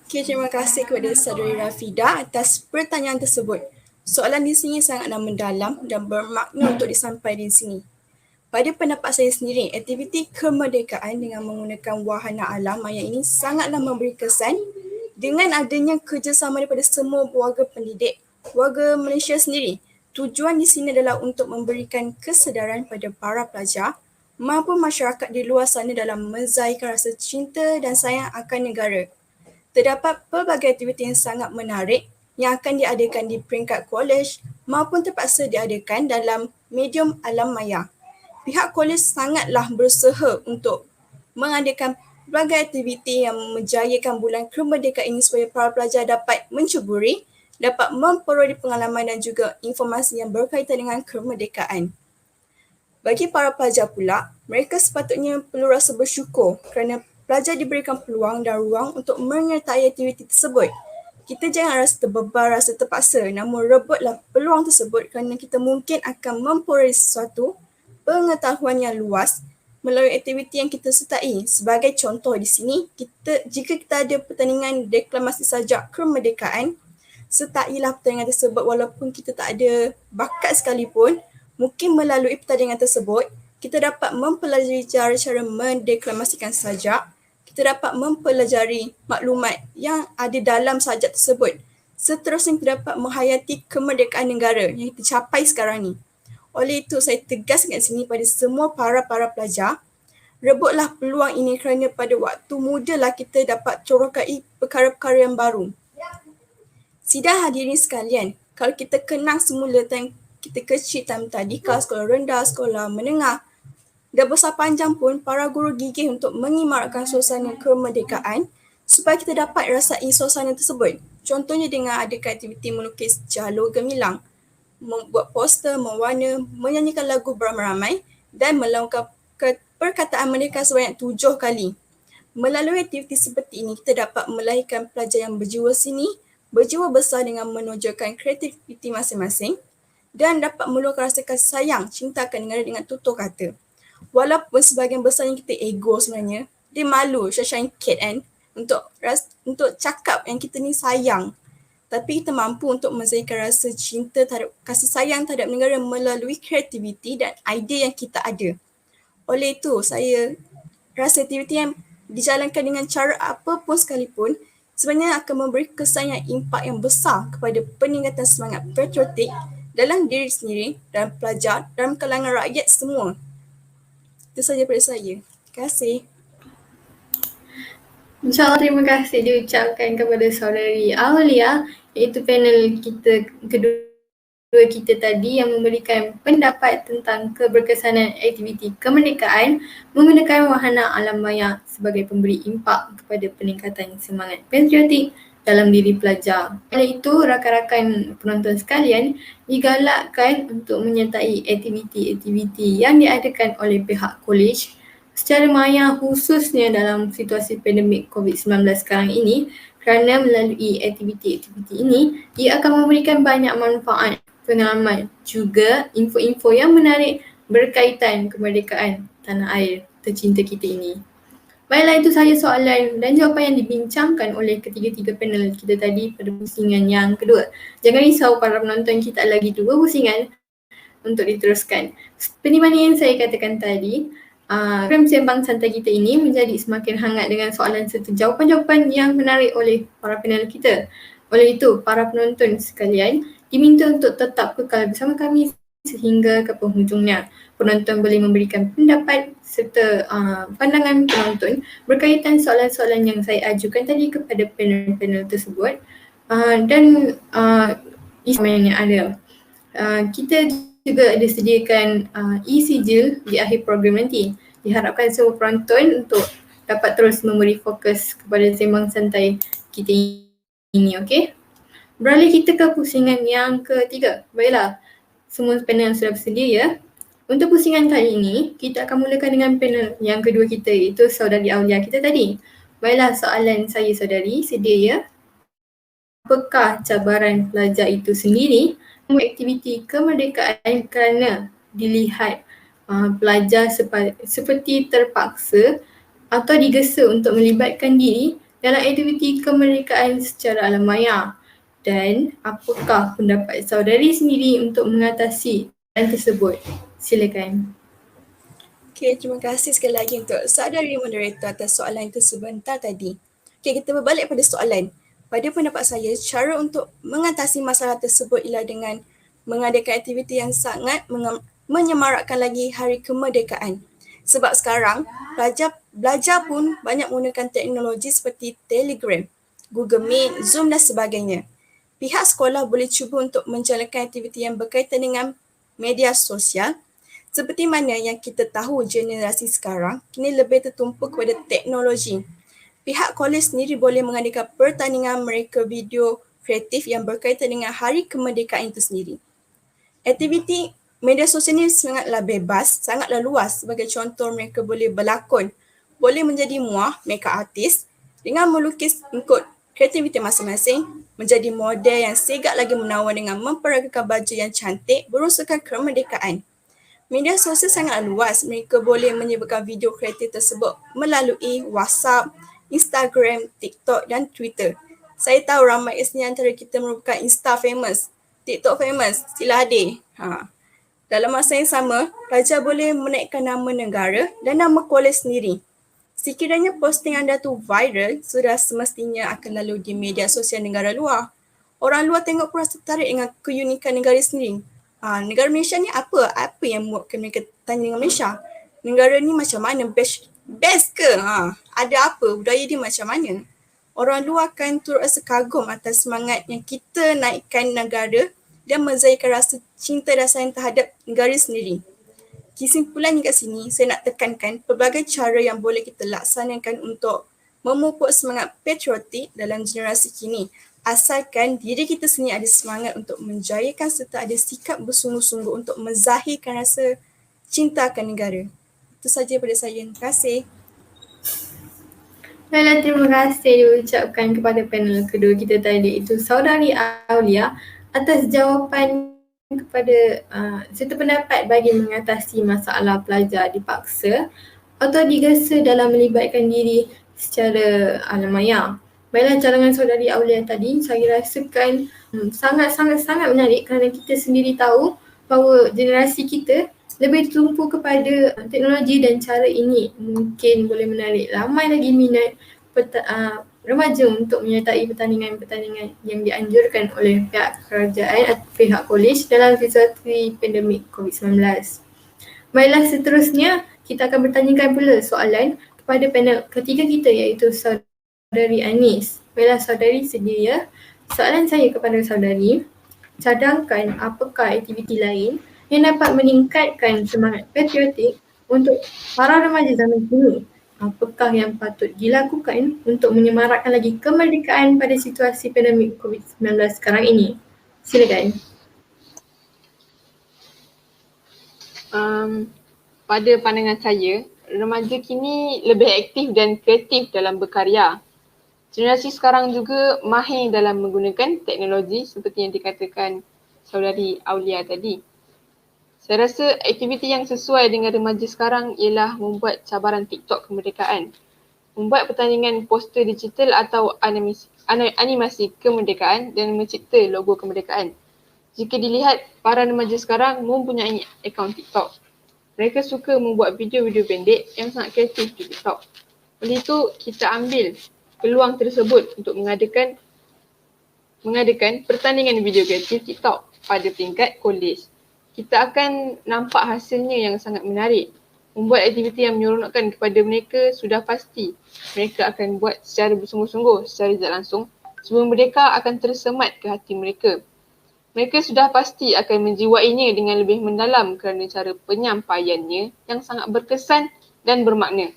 Okay, terima kasih kepada saudari Rafidah atas pertanyaan tersebut. Soalan di sini sangatlah mendalam dan bermakna untuk disampaikan di sini. Pada pendapat saya sendiri, aktiviti kemerdekaan dengan menggunakan wahana alam maya ini sangatlah memberi kesan dengan adanya kerjasama daripada semua warga pendidik, warga Malaysia sendiri. Tujuan di sini adalah untuk memberikan kesedaran pada para pelajar maupun masyarakat di luar sana dalam menzahirkan rasa cinta dan sayang akan negara. Terdapat pelbagai aktiviti yang sangat menarik yang akan diadakan di peringkat kolej maupun terpaksa diadakan dalam medium alam maya. Pihak kolej sangatlah berusaha untuk mengadakan pelbagai aktiviti yang menjayakan bulan kemerdekaan ini supaya para pelajar dapat mencuburi, dapat memperoleh pengalaman dan juga informasi yang berkaitan dengan kemerdekaan. Bagi para pelajar pula, mereka sepatutnya perlu rasa bersyukur kerana pelajar diberikan peluang dan ruang untuk menyertai aktiviti tersebut. Kita jangan rasa terbeban, rasa terpaksa, namun rebutlah peluang tersebut kerana kita mungkin akan memperoleh sesuatu pengetahuan yang luas melalui aktiviti yang kita sertai. Sebagai contoh di sini, jika kita ada pertandingan deklamasi sajak kemerdekaan, sertailah pertandingan tersebut walaupun kita tak ada bakat sekalipun. Mungkin melalui pertandingan tersebut, kita dapat mempelajari cara-cara mendeklamasikan sajak, kita dapat mempelajari maklumat yang ada dalam sajak tersebut. seterusnya kita dapat menghayati kemerdekaan negara yang kita capai sekarang ni. Oleh itu, saya tegas kat sini pada semua para pelajar, rebutlah peluang ini kerana pada waktu mudalah kita dapat corokai perkara-perkara yang baru. Sidang hadirin sekalian, kalau kita kenang semula time kita kecil time tadika, sekolah rendah, sekolah menengah, dah besar panjang pun para guru gigih untuk mengimaratkan suasana kemerdekaan supaya kita dapat rasai suasana tersebut. Contohnya dengan adakan aktiviti melukis jalur gemilang, membuat poster, mewarna, menyanyikan lagu beramai-ramai dan melakukan perkataan mereka sebanyak 7 kali. Melalui aktiviti seperti ini, kita dapat melahirkan pelajar yang berjiwa seni, berjiwa besar dengan menonjolkan kreativiti masing-masing dan dapat meluahkan rasa kasih sayang, cinta akan negara dengan tutur kata. Walaupun sebahagian besarnya kita ego sebenarnya, dia malu, shy kid kan, untuk cakap yang kita ni sayang. Tapi kita mampu untuk menzahirkan rasa cinta terhadap kasih sayang terhadap negara melalui kreativiti dan idea yang kita ada. Oleh itu, saya rasa aktiviti yang dijalankan dengan cara apapun sekalipun sebenarnya akan memberi kesan yang impak yang besar kepada peningkatan semangat patriotik dalam diri sendiri dan pelajar dalam kalangan rakyat semua. Itu saja daripada saya. Terima kasih. InsyaAllah terima kasih diucapkan kepada saudari Aulia, iaitu panel kita kedua kita tadi yang memberikan pendapat tentang keberkesanan aktiviti kemerdekaan menggunakan wahana alam maya sebagai pemberi impak kepada peningkatan semangat patriotik dalam diri pelajar. Oleh itu, rakan-rakan penonton sekalian digalakkan untuk menyertai aktiviti-aktiviti yang diadakan oleh pihak kolej secara maya, khususnya dalam situasi pandemik COVID-19 sekarang ini, kerana melalui aktiviti-aktiviti ini, ia akan memberikan banyak manfaat, pengalaman, juga info-info yang menarik berkaitan kemerdekaan tanah air tercinta kita ini. Baiklah, itu sahaja soalan dan jawapan yang dibincangkan oleh ketiga-tiga panel kita tadi pada pusingan yang kedua. Jangan risau para penonton, kita ada lagi 2 pusingan untuk diteruskan. Seperti mana yang saya katakan tadi, program Sembang Santai kita ini menjadi semakin hangat dengan soalan serta jawapan-jawapan yang menarik oleh para panel kita. Oleh itu, para penonton sekalian diminta untuk tetap kekal bersama kami sehingga ke penghujungnya. Penonton boleh memberikan pendapat serta pandangan penonton berkaitan soalan-soalan yang saya ajukan tadi kepada panel-panel tersebut dan isu yang ada. Kita juga ada sediakan e-sijil di akhir program nanti. Diharapkan semua penonton untuk dapat terus memberi fokus kepada sembang santai kita ini, okey? Beralih kita ke pusingan yang ketiga. Baiklah, semua panel sudah bersedia ya. Untuk pusingan kali ini, kita akan mulakan dengan panel yang kedua kita, iaitu saudari Aulia kita tadi. Baiklah, soalan saya saudari, sedia ya? Apakah cabaran pelajar itu sendiri aktiviti kemerdekaan kerana dilihat pelajar seperti terpaksa atau digesa untuk melibatkan diri dalam aktiviti kemerdekaan secara alam maya? Dan apakah pendapat saudari sendiri untuk mengatasi hal tersebut? Silakan. Okay, terima kasih sekali lagi untuk saudari moderator atas soalan itu sebentar tadi. Okay, kita berbalik pada soalan. Pada pendapat saya, cara untuk mengatasi masalah tersebut ialah dengan mengadakan aktiviti yang sangat menyemarakkan lagi hari kemerdekaan. Sebab sekarang, belajar pun banyak menggunakan teknologi seperti Telegram, Google Meet, Zoom dan sebagainya. Pihak sekolah boleh cuba untuk menjalankan aktiviti yang berkaitan dengan media sosial. Seperti mana yang kita tahu generasi sekarang kini lebih tertumpu kepada teknologi. Pihak kolej sendiri boleh mengadakan pertandingan mereka video kreatif yang berkaitan dengan hari kemerdekaan itu sendiri. Aktiviti media sosial ini sangatlah bebas, sangatlah luas. Sebagai contoh, mereka boleh berlakon, boleh menjadi muah, makeup artist dengan melukis mengikut kreativiti masing-masing, menjadi model yang sigap lagi menawan dengan memperagakan baju yang cantik berunsurkan kemerdekaan. Media sosial sangat luas, mereka boleh menyebarkan video kreatif tersebut melalui WhatsApp, Instagram, TikTok dan Twitter. Saya tahu ramai di antara kita merupakan Insta famous, TikTok famous, sila hadir. Dalam masa yang sama, pelajar boleh menaikkan nama negara dan nama kolej sendiri. Sekiranya posting anda tu viral, sudah semestinya akan lalu di media sosial negara luar. Orang luar tengok pun rasa tertarik dengan keunikan negara sendiri. Negara Malaysia ni apa? Apa yang buatkan mereka tanya dengan Malaysia? Negara ni macam mana? Best ke? Ada apa? Budaya dia macam mana? Orang luar akan turut rasa kagum atas semangat yang kita naikkan negara dan menzahirkan rasa cinta dan sayang terhadap negara sendiri. Kesimpulannya kat sini, saya nak tekankan pelbagai cara yang boleh kita laksanakan untuk memupuk semangat patriotik dalam generasi kini. Asalkan diri kita sendiri ada semangat untuk menjayakan serta ada sikap bersungguh-sungguh untuk menzahirkan rasa cinta akan negara. Itu saja daripada saya. Terima kasih. Baiklah, terima kasih diucapkan kepada panel kedua kita tadi, itu Saudari Aulia, atas jawapan kepada serta pendapat bagi mengatasi masalah pelajar dipaksa atau digesa dalam melibatkan diri secara alam maya. Baiklah, cadangan Saudari Aulia tadi saya rasakan sangat-sangat menarik kerana kita sendiri tahu bahawa generasi kita lebih tumpu kepada teknologi dan cara ini mungkin boleh menarik ramai lagi minat remaja untuk menyertai pertandingan-pertandingan yang dianjurkan oleh pihak kerajaan atau pihak kolej dalam situasi pandemik COVID-19. Baiklah, seterusnya kita akan bertanyakan pula soalan kepada panel ketiga kita, iaitu Saudari Anis. Baiklah, Saudari sedia. Soalan saya kepada Saudari, cadangkan apakah aktiviti lain yang dapat meningkatkan semangat patriotik untuk para remaja zaman kini? Apakah yang patut dilakukan untuk menyemarakkan lagi kemerdekaan pada situasi pandemik COVID-19 sekarang ini? Silakan. Pada pandangan saya, remaja kini lebih aktif dan kreatif dalam berkarya. Generasi sekarang juga mahir dalam menggunakan teknologi seperti yang dikatakan Saudari Aulia tadi. Saya rasa aktiviti yang sesuai dengan remaja sekarang ialah membuat cabaran TikTok kemerdekaan, membuat pertandingan poster digital atau animasi kemerdekaan dan mencipta logo kemerdekaan. Jika dilihat, para remaja sekarang mempunyai akaun TikTok. Mereka suka membuat video-video pendek yang sangat kreatif di TikTok. Oleh itu, kita ambil peluang tersebut untuk mengadakan pertandingan video kreatif TikTok pada peringkat kolej. Kita akan nampak hasilnya yang sangat menarik. Membuat aktiviti yang menyeronokkan kepada mereka sudah pasti mereka akan buat secara bersungguh-sungguh, secara tidak langsung, sebab mereka akan tersemat ke hati mereka. Mereka sudah pasti akan menjiwainya dengan lebih mendalam kerana cara penyampaiannya yang sangat berkesan dan bermakna.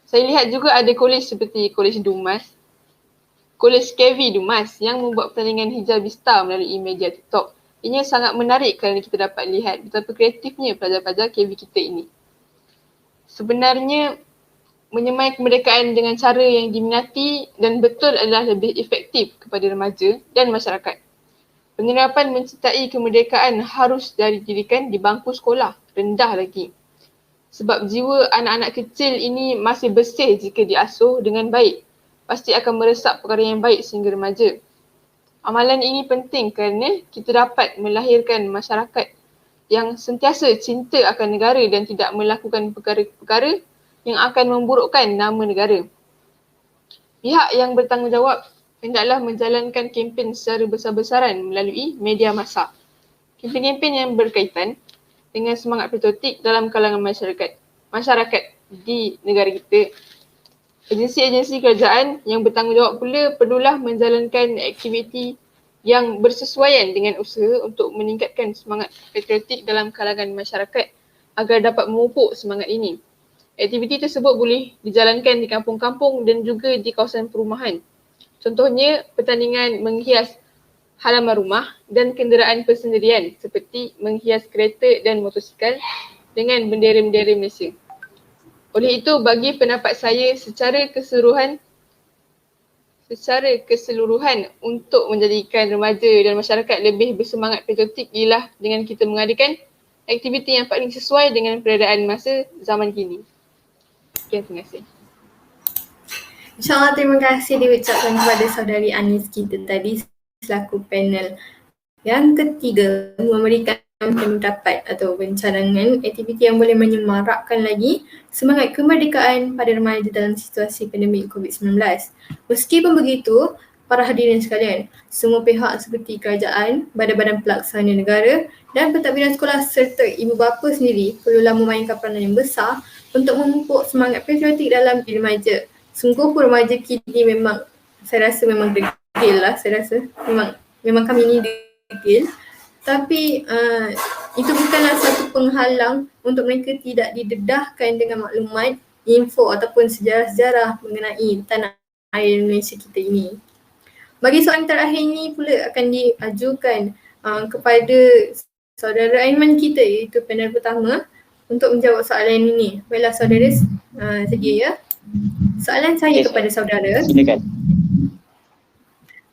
Saya lihat juga ada kolej seperti Kolej Dumas, Kolej KV Dumas yang membuat pertandingan hijabista melalui media TikTok. Ini sangat menarik kerana kita dapat lihat betapa kreatifnya pelajar-pelajar KV kita ini. Sebenarnya, menyemai kemerdekaan dengan cara yang diminati dan betul adalah lebih efektif kepada remaja dan masyarakat. Penerapan mencintai kemerdekaan harus didirikan di bangku sekolah, rendah lagi. Sebab jiwa anak-anak kecil ini masih bersih jika diasuh dengan baik. Pasti akan meresap perkara yang baik sehingga remaja. Amalan ini penting kerana kita dapat melahirkan masyarakat yang sentiasa cinta akan negara dan tidak melakukan perkara-perkara yang akan memburukkan nama negara. Pihak yang bertanggungjawab hendaklah menjalankan kempen secara besar-besaran melalui media massa. Kempen-kempen yang berkaitan dengan semangat patriotik dalam kalangan masyarakat di negara kita. Agensi-agensi kerajaan yang bertanggungjawab pula perlulah menjalankan aktiviti yang bersesuaian dengan usaha untuk meningkatkan semangat patriotik dalam kalangan masyarakat agar dapat memupuk semangat ini. Aktiviti tersebut boleh dijalankan di kampung-kampung dan juga di kawasan perumahan. Contohnya, pertandingan menghias halaman rumah dan kenderaan persendirian seperti menghias kereta dan motosikal dengan bendera-bendera Malaysia. Oleh itu, bagi pendapat saya secara keseluruhan untuk menjadikan remaja dan masyarakat lebih bersemangat patriotik ialah dengan kita mengadakan aktiviti yang paling sesuai dengan keadaan masa zaman kini. Sekian, terima kasih. InsyaAllah terima kasih diucapkan kepada Saudari Anis kita tadi selaku panel yang ketiga memberikan pendapat atau pencadangan aktiviti yang boleh menyemarakkan lagi semangat kemerdekaan pada remaja dalam situasi pandemik COVID-19. Meskipun begitu, para hadirin sekalian, semua pihak seperti kerajaan, badan-badan pelaksana negara dan pentadbiran sekolah serta ibu bapa sendiri perlulah memainkan peranan yang besar untuk memupuk semangat patriotik dalam diri remaja. Sungguh pun remaja kini memang, saya rasa memang degil lah, saya rasa memang kami ni degil. Tapi itu bukanlah satu penghalang untuk mereka tidak didedahkan dengan maklumat, info ataupun sejarah-sejarah mengenai tanah air Malaysia kita ini. Bagi soalan terakhir ini pula akan diajukan kepada saudara Aiman kita, iaitu panel pertama, untuk menjawab soalan ini. Baiklah saudara, sedia ya? Soalan saya kepada saudara, silakan.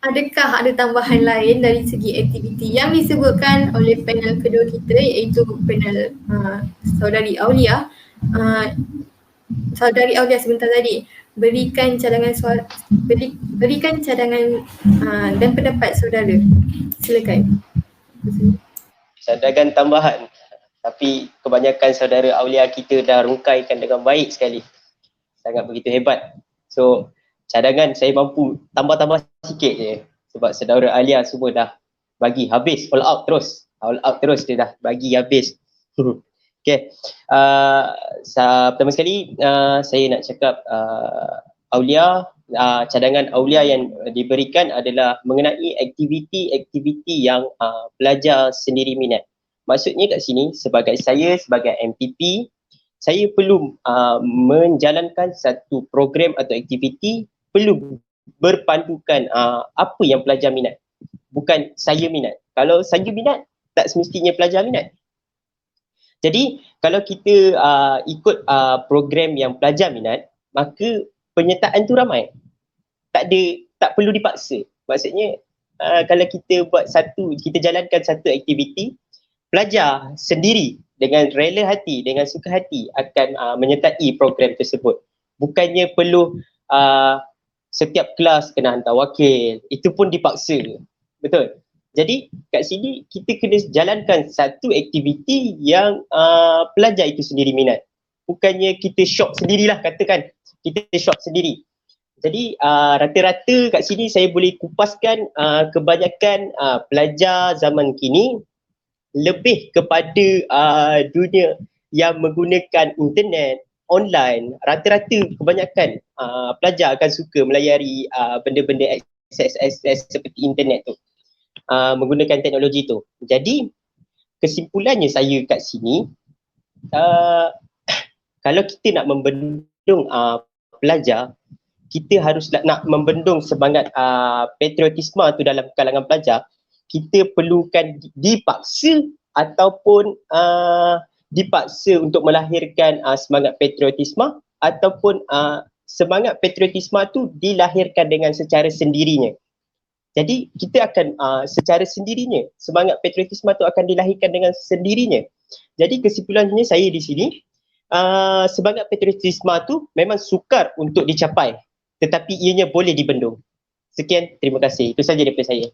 adakah ada tambahan lain dari segi aktiviti yang disebutkan oleh panel kedua kita, iaitu panel saudari Aulia? Saudari Aulia sebentar tadi berikan cadangan berikan cadangan dan pendapat saudara. Silakan. Cadangan tambahan. Tapi kebanyakan saudara Aulia kita dah rungkaikan dengan baik sekali. Sangat begitu hebat. So cadangan saya mampu tambah-tambah sikit je. Sebab saudara Aulia semua dah bagi habis, all out terus. All out terus dia dah bagi habis. Okay. Pertama sekali saya nak cakap Aulia, cadangan Aulia yang diberikan adalah mengenai aktiviti-aktiviti yang pelajar sendiri minat. Maksudnya kat sini sebagai MPP, saya perlu menjalankan satu program atau aktiviti perlu berpandukan apa yang pelajar minat. Bukan saya minat. Kalau saya minat, tak semestinya pelajar minat. Jadi kalau kita ikut program yang pelajar minat, maka penyertaan tu ramai. Tak perlu dipaksa. Maksudnya kalau kita kita jalankan satu aktiviti, pelajar sendiri dengan rela hati, dengan suka hati akan menyertai program tersebut. Bukannya perlu setiap kelas kena hantar wakil, itu pun dipaksa. Betul? Jadi kat sini kita kena jalankan satu aktiviti yang pelajar itu sendiri minat. Bukannya kita shock sendirilah, katakan kita shock sendiri. Jadi rata-rata kat sini saya boleh kupaskan kebanyakan pelajar zaman kini lebih kepada dunia yang menggunakan internet, online. Rata-rata kebanyakan pelajar akan suka melayari benda-benda akses seperti internet tu. Menggunakan teknologi tu. Jadi kesimpulannya saya kat sini, kalau kita nak membendung pelajar, kita harus nak membendung semangat patriotisme tu dalam kalangan pelajar, kita perlukan dipaksa ataupun dipaksa untuk melahirkan semangat patriotisme, ataupun semangat patriotisme tu dilahirkan dengan secara sendirinya. Jadi kita akan secara sendirinya, semangat patriotisme tu akan dilahirkan dengan sendirinya. Jadi kesimpulannya saya di sini, semangat patriotisme tu memang sukar untuk dicapai, tetapi ianya boleh dibendung. Sekian, terima kasih. Itu saja daripada saya.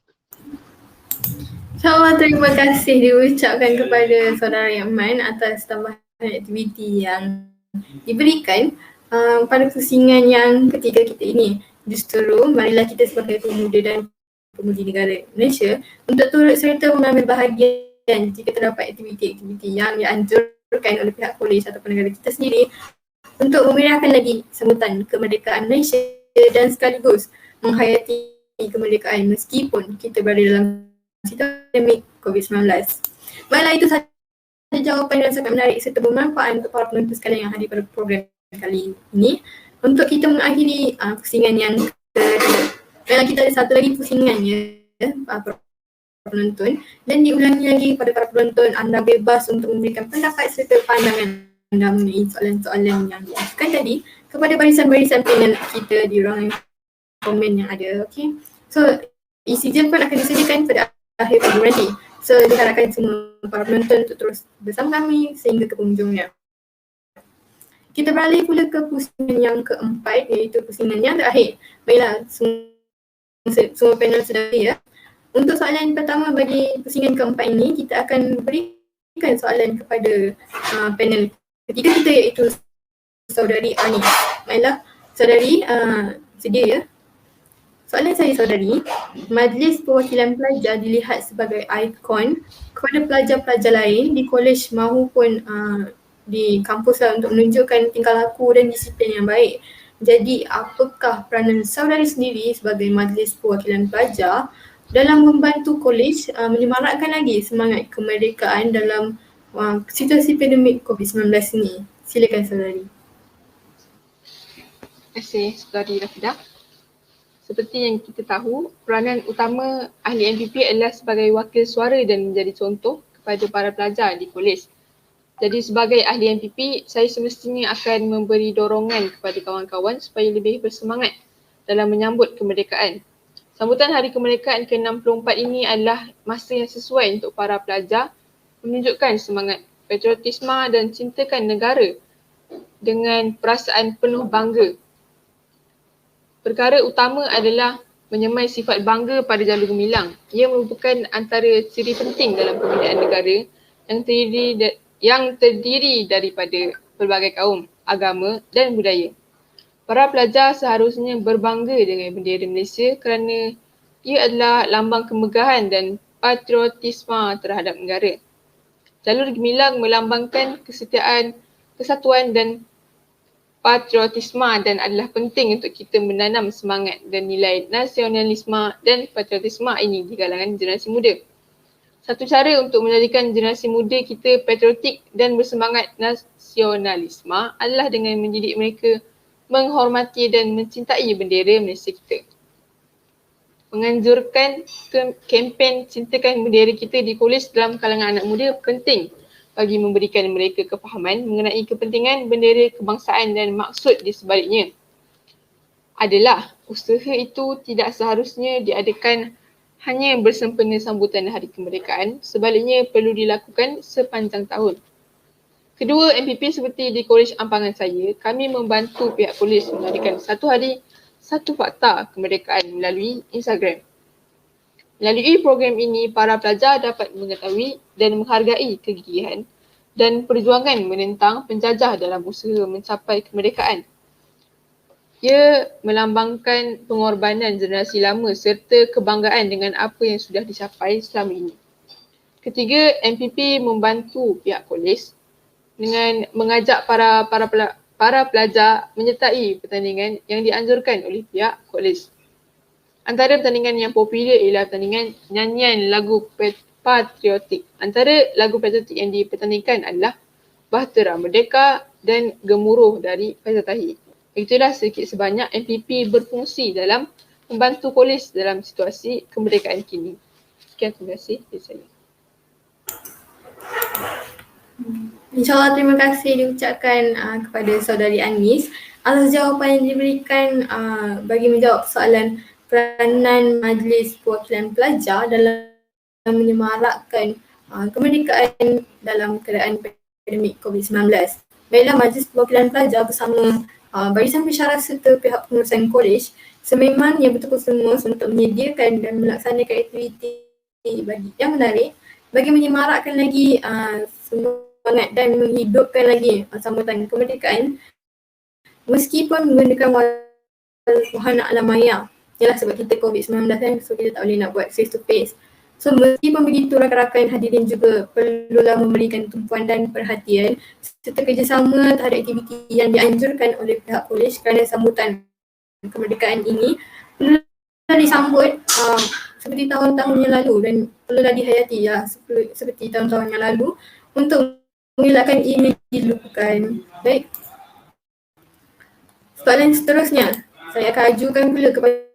InsyaAllah terima kasih diucapkan kepada saudara Aiman atas tambahan aktiviti yang diberikan pada pusingan yang ketiga kita ini. Justru marilah kita sebagai pemuda dan pemudi negara Malaysia untuk turut serta mengambil bahagian jika terdapat aktiviti-aktiviti yang dianjurkan oleh pihak polis ataupun negara kita sendiri untuk memeriahkan lagi sambutan kemerdekaan Malaysia dan sekaligus menghayati kemerdekaan meskipun kita berada dalam situasi pandemik COVID-19. Baiklah, itu sahaja jawapan yang sangat menarik serta bermanfaat untuk para penonton sekalian yang hadir pada program kali ini. Untuk kita mengakhiri pusingan yang ketiga, kita ada satu lagi pusingan para penonton, dan diulangi lagi pada para penonton, anda bebas untuk memberikan pendapat serta pandangan anda mengenai soalan-soalan yang diajukan tadi kepada barisan-barisan panel kita di ruangan komen yang ada. Okay. So isi jam pun akan disediakan pada akhir program nanti. So diharapkan semua para penonton untuk terus bersama kami sehingga ke penghujungnya. Kita beralih pula ke pusingan yang keempat, iaitu pusingan yang terakhir. Baiklah, semua panel sudah ya. Untuk soalan pertama bagi pusingan keempat ini, kita akan berikan soalan kepada panel ketiga kita, iaitu saudari Ani. Baiklah, saudari sedia ya? Soalan saya saudari, Majlis Perwakilan Pelajar dilihat sebagai ikon kepada pelajar-pelajar lain di kolej maupun di kampus lah untuk menunjukkan tingkah laku dan disiplin yang baik. Jadi apakah peranan saudari sendiri sebagai Majlis Perwakilan Pelajar dalam membantu kolej menyemarakkan lagi semangat kemerdekaan dalam situasi pandemik COVID-19 ini? Silakan saudari. Terima kasih saudari Rafidah. Seperti yang kita tahu, peranan utama ahli MPP adalah sebagai wakil suara dan menjadi contoh kepada para pelajar di kolej. Jadi sebagai ahli MPP, saya semestinya akan memberi dorongan kepada kawan-kawan supaya lebih bersemangat dalam menyambut kemerdekaan. Sambutan Hari Kemerdekaan ke-64 ini adalah masa yang sesuai untuk para pelajar menunjukkan semangat patriotisme dan cintakan negara dengan perasaan penuh bangga. Perkara utama adalah menyemai sifat bangga pada jalur gemilang. Ia merupakan antara ciri penting dalam pembinaan negara yang terdiri daripada pelbagai kaum, agama dan budaya. Para pelajar seharusnya berbangga dengan bendera Malaysia kerana ia adalah lambang kemegahan dan patriotisme terhadap negara. Jalur gemilang melambangkan kesetiaan, kesatuan dan patriotisme dan adalah penting untuk kita menanam semangat dan nilai nasionalisme dan patriotisme ini di kalangan generasi muda. Satu cara untuk menjadikan generasi muda kita patriotik dan bersemangat nasionalisme adalah dengan mendidik mereka menghormati dan mencintai bendera Malaysia kita. Menganjurkan kempen cintakan bendera kita di kolej dalam kalangan anak muda penting bagi memberikan mereka kefahaman mengenai kepentingan bendera kebangsaan dan maksud di sebaliknya. Adalah usaha itu tidak seharusnya diadakan hanya bersempena sambutan Hari Kemerdekaan, sebaliknya perlu dilakukan sepanjang tahun. Kedua MPP seperti di Kolej Ampangan saya, kami membantu pihak kolej mengadakan satu hari, satu fakta kemerdekaan melalui Instagram. Melalui program ini, para pelajar dapat mengetahui dan menghargai kegigihan dan perjuangan menentang penjajah dalam usaha mencapai kemerdekaan. Ia melambangkan pengorbanan generasi lama serta kebanggaan dengan apa yang sudah dicapai selama ini. Ketiga, MPP membantu pihak kolej dengan mengajak para pelajar menyertai pertandingan yang dianjurkan oleh pihak kolej. Antara pertandingan yang popular ialah pertandingan nyanyian lagu patriotik. Antara lagu patriotik yang dipertandingkan adalah Bahtera Merdeka dan Gemuruh dari Faizal Tahir. Itulah sedikit sebanyak MPP berfungsi dalam membantu kolej dalam situasi kemerdekaan kini. Sekian, terima kasih dari saya. InsyaAllah terima kasih diucapkan kepada saudari Anis atas jawapan yang diberikan bagi menjawab soalan peranan Majlis Perwakilan Pelajar dalam menyemarakkan kemerdekaan dalam keadaan pandemik COVID-19. Baiklah, Majlis Perwakilan Pelajar bersama barisan pensyarah serta pihak pengurusan kolej sememangnya betul-betul semua untuk menyediakan dan melaksanakan aktiviti yang menarik bagi menyemarakkan lagi semangat dan menghidupkan lagi sambutan kemerdekaan meskipun menggunakan wahana alam maya. Yalah, sebab kita COVID-19 kan, so kita tak boleh nak buat face to face. So meskipun begitu, rakan-rakan hadirin juga perlulah memberikan tumpuan dan perhatian serta kerjasama terhadap aktiviti yang dianjurkan oleh pihak kolej kerana sambutan kemerdekaan ini perlulah disambut seperti tahun-tahun yang lalu dan perlulah dihayati ya seperti tahun-tahun yang lalu untuk mengelakkan ini dilupakan. Baik. Soalan seterusnya, saya akan ajukan pula kepada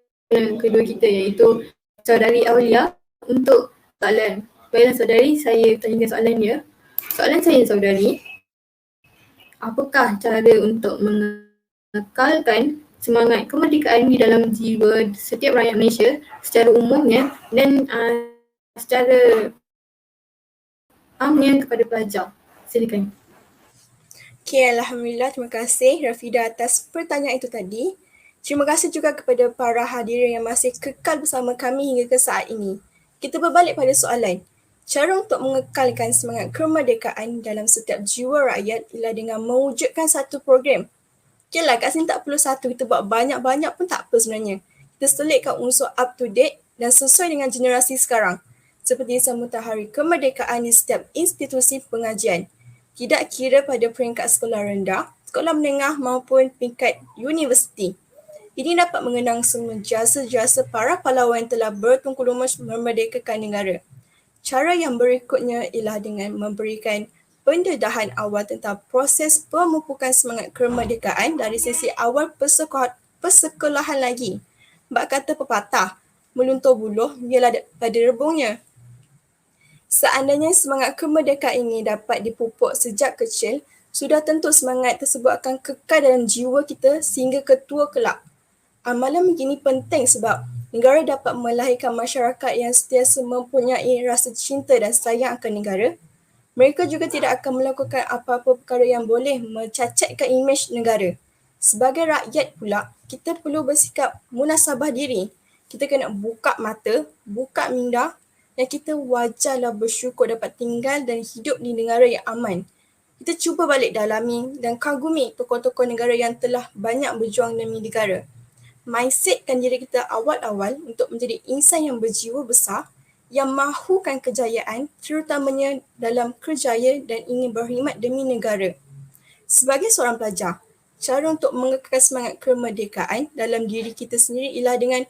kedua kita iaitu saudari Aulia untuk soalan. Baiklah saudari, saya tanyakan soalan dia. Soalan saya saudari, apakah cara untuk mengekalkan semangat kemerdekaan di dalam jiwa setiap rakyat Malaysia secara umumnya dan secara amnya kepada pelajar? Silakan. Okay, Alhamdulillah. Terima kasih Rafidah atas pertanyaan itu tadi. Terima kasih juga kepada para hadirin yang masih kekal bersama kami hingga ke saat ini. Kita berbalik pada soalan. Cara untuk mengekalkan semangat kemerdekaan dalam setiap jiwa rakyat ialah dengan mewujudkan satu program. Okeylah, kat sini tak perlu satu, kita buat banyak-banyak pun tak apa sebenarnya. kita selitkan unsur up to date dan sesuai dengan generasi sekarang, seperti sambutan Hari Kemerdekaan di setiap institusi pengajian, tidak kira pada peringkat sekolah rendah, sekolah menengah maupun peringkat universiti. Ini dapat mengenang semua jasa-jasa para pahlawan yang telah bertungku lumus memerdekakan negara. Cara yang berikutnya ialah dengan memberikan pendedahan awal tentang proses pemupukan semangat kemerdekaan dari sisi awal persekolahan lagi. Bak kata pepatah, meluntur buluh biarlah pada rebungnya. Seandainya semangat kemerdekaan ini dapat dipupuk sejak kecil, sudah tentu semangat tersebut akan kekal dalam jiwa kita sehingga ketua kelak. Amalan begini penting sebab negara dapat melahirkan masyarakat yang sentiasa mempunyai rasa cinta dan sayang akan negara. Mereka juga tidak akan melakukan apa-apa perkara yang boleh mencacatkan imej negara. Sebagai rakyat pula, kita perlu bersikap munasabah diri. Kita kena buka mata, buka minda dan kita wajarlah bersyukur dapat tinggal dan hidup di negara yang aman. Kita cuba balik dalami dan kagumi tokoh-tokoh negara yang telah banyak berjuang demi negara. Mindsetkan diri kita awal-awal untuk menjadi insan yang berjiwa besar, yang mahukan kejayaan, terutamanya dalam kerjaya dan ingin berkhidmat demi negara. Sebagai seorang pelajar, cara untuk mengekalkan semangat kemerdekaan dalam diri kita sendiri ialah dengan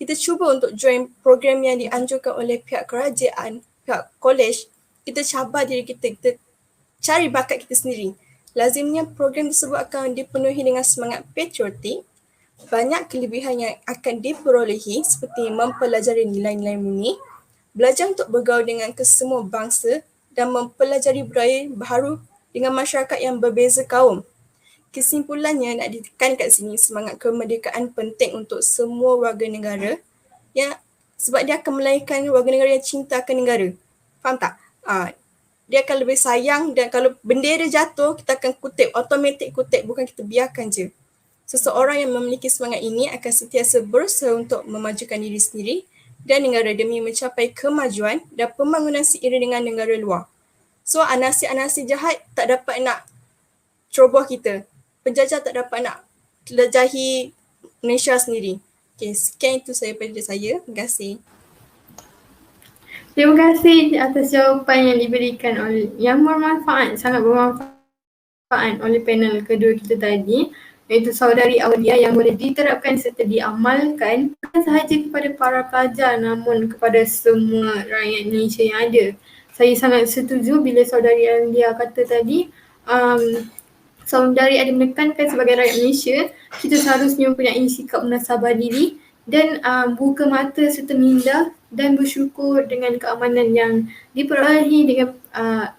kita cuba untuk join program yang dianjurkan oleh pihak kerajaan, pihak kolej. Kita cabar diri kita, kita cari bakat kita sendiri. Lazimnya program tersebut akan dipenuhi dengan semangat patriotik. Banyak kelebihan yang akan diperolehi seperti mempelajari nilai-nilai murni, belajar untuk bergaul dengan kesemua bangsa dan mempelajari budaya baharu dengan masyarakat yang berbeza kaum. Kesimpulannya nak ditekan kat sini, semangat kemerdekaan penting untuk semua warga negara sebab dia akan melahirkan warga negara yang cinta akan negara. Faham tak? Dia akan lebih sayang dan kalau bendera jatuh, kita akan kutip, automatik kutip, bukan kita biarkan je. Seseorang yang memiliki semangat ini akan sentiasa berusaha untuk memajukan diri sendiri dan negara demi mencapai kemajuan dan pembangunan seiring dengan negara luar. So, anasir-anasir jahat tak dapat nak ceroboh kita. Penjajah tak dapat nak jelajahi Malaysia sendiri. Okay, sekian itu daripada saya. Terima kasih. Terima kasih atas jawapan yang diberikan oleh yang bermanfaat, sangat bermanfaat oleh panel kedua kita tadi, iaitu saudari Aulia, yang boleh diterapkan serta diamalkan bukan sahaja kepada para pelajar namun kepada semua rakyat Malaysia yang ada. Saya sangat setuju bila saudari Aulia kata tadi, saudari ada menekankan sebagai rakyat Malaysia, kita seharusnya mempunyai sikap munasabah diri dan buka mata serta minda dan bersyukur dengan keamanan yang diperolehi dengan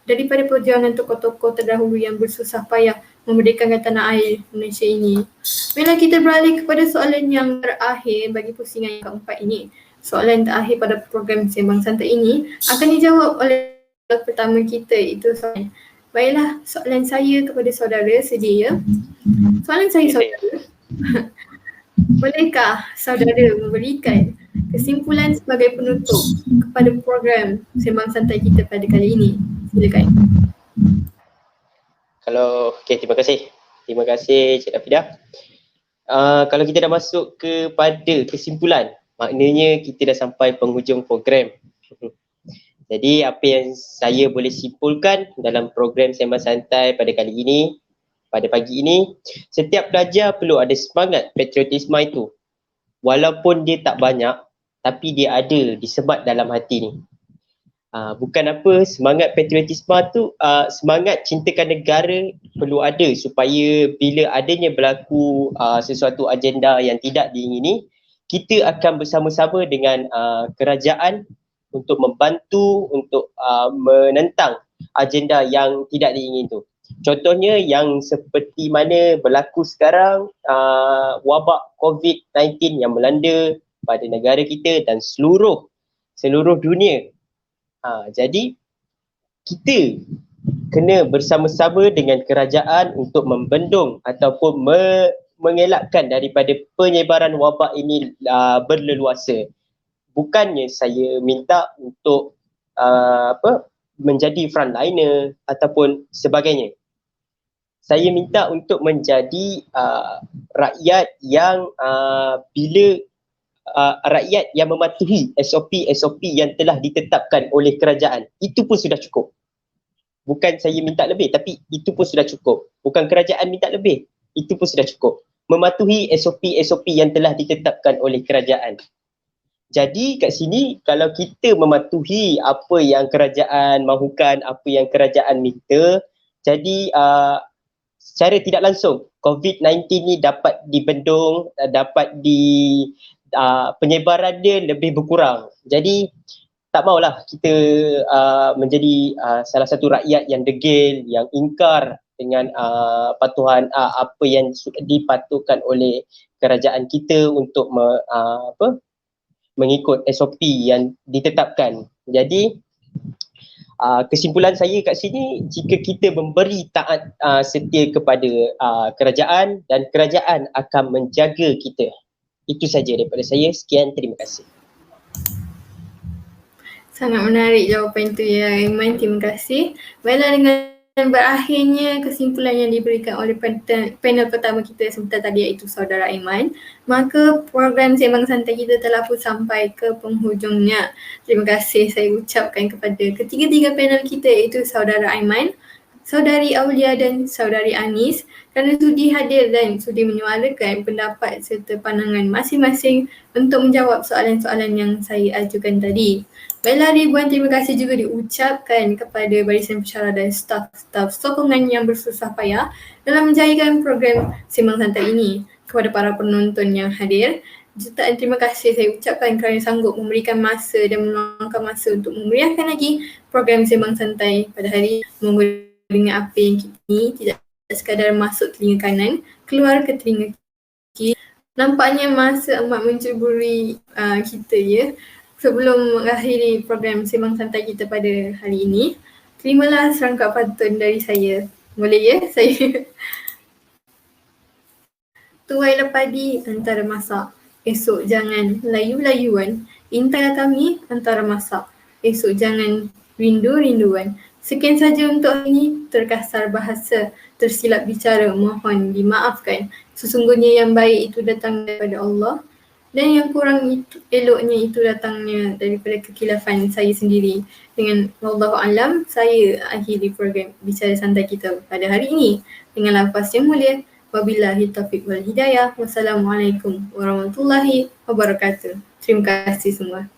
daripada perjuangan tokoh-tokoh terdahulu yang bersusah payah memerdekakan tanah air Malaysia ini. Bila kita beralih kepada soalan yang terakhir bagi pusingan yang keempat ini, soalan terakhir pada program Sembang Santai ini akan dijawab oleh pertama kita, itu soalan. Baiklah, soalan saya kepada saudara sedia. Soalan saya, saudara. Bolehkah saudara memberikan kesimpulan sebagai penutup kepada program Sembang Santai kita pada kali ini? Silakan. Terima kasih. Terima kasih Cik Dafidah. Kalau kita dah masuk kepada kesimpulan, maknanya kita dah sampai penghujung program. Jadi apa yang saya boleh simpulkan dalam program Sembang Santai pada kali ini, pada pagi ini, setiap pelajar perlu ada semangat patriotisme itu. Walaupun dia tak banyak, tapi dia ada disemat dalam hati ni. Bukan apa, semangat patriotisme tu, semangat cintakan negara perlu ada supaya bila adanya berlaku sesuatu agenda yang tidak diingini, kita akan bersama-sama dengan kerajaan untuk membantu untuk menentang agenda yang tidak diingini tu. Contohnya yang seperti mana berlaku sekarang, wabak COVID-19 yang melanda pada negara kita dan seluruh dunia. Jadi kita kena bersama-sama dengan kerajaan untuk membendung ataupun mengelakkan daripada penyebaran wabak ini berleluasa. Bukannya saya minta untuk menjadi frontliner ataupun sebagainya. Saya minta untuk menjadi rakyat yang bila rakyat yang mematuhi SOP yang telah ditetapkan oleh kerajaan. Itu pun sudah cukup. Bukan saya minta lebih, tapi itu pun sudah cukup. Bukan kerajaan minta lebih, itu pun sudah cukup. Mematuhi SOP yang telah ditetapkan oleh kerajaan. Jadi kat sini kalau kita mematuhi apa yang kerajaan mahukan, apa yang kerajaan minta, jadi secara tidak langsung COVID-19 ni dapat dibendung, dapat penyebaran dia lebih berkurang. Jadi tak maulah kita menjadi salah satu rakyat yang degil, yang ingkar dengan patuhan apa yang dipatuhkan oleh kerajaan kita untuk mengikut SOP yang ditetapkan. Jadi kesimpulan saya kat sini, jika kita memberi taat setia kepada kerajaan dan kerajaan akan menjaga kita. Itu saja daripada saya. Sekian, terima kasih. Sangat menarik jawapan itu ya Aiman, terima kasih. Baiklah, dengan berakhirnya kesimpulan yang diberikan oleh panel pertama kita sebentar tadi iaitu saudara Aiman, maka program Sembang Santai kita telah pun sampai ke penghujungnya. Terima kasih saya ucapkan kepada ketiga-tiga panel kita iaitu saudara Aiman, saudari Aulia dan saudari Anis kerana sudi hadir dan sudi menyuarakan pendapat serta pandangan masing-masing untuk menjawab soalan-soalan yang saya ajukan tadi. Baiklah, ribuan terima kasih juga diucapkan kepada barisan pensyarah dan staf-staf sokongan yang bersusah payah dalam menjayakan program Sembang Santai ini. Kepada para penonton yang hadir, jutaan terima kasih saya ucapkan kerana sanggup memberikan masa dan meluangkan masa untuk memeriahkan lagi program Sembang Santai pada hari ini. Semoga dengan apa yang kita ini tidak sekadar masuk telinga kanan, keluar ke telinga kiri. Nampaknya masa amat mencuburi kita ya. Sebelum mengakhiri program Sembang Santai kita pada hari ini, terimalah serangkap pantun dari saya. Boleh ya saya? Tuailah padi antara masak, esok jangan layu-layuan. Intailah kami antara masak, esok jangan rindu-rinduan. Sekian saja untuk hari ini, terkasar bahasa, tersilap bicara, mohon dimaafkan. Sesungguhnya yang baik itu datang daripada Allah. Dan yang kurang itu, eloknya itu datangnya daripada kekhilafan saya sendiri. Dengan wallahu alam, saya akhiri program Bicara Santai kita pada hari ini dengan lafaz yang mulia. Wabillahi taufiq wal hidayah. Wassalamualaikum warahmatullahi wabarakatuh. Terima kasih semua.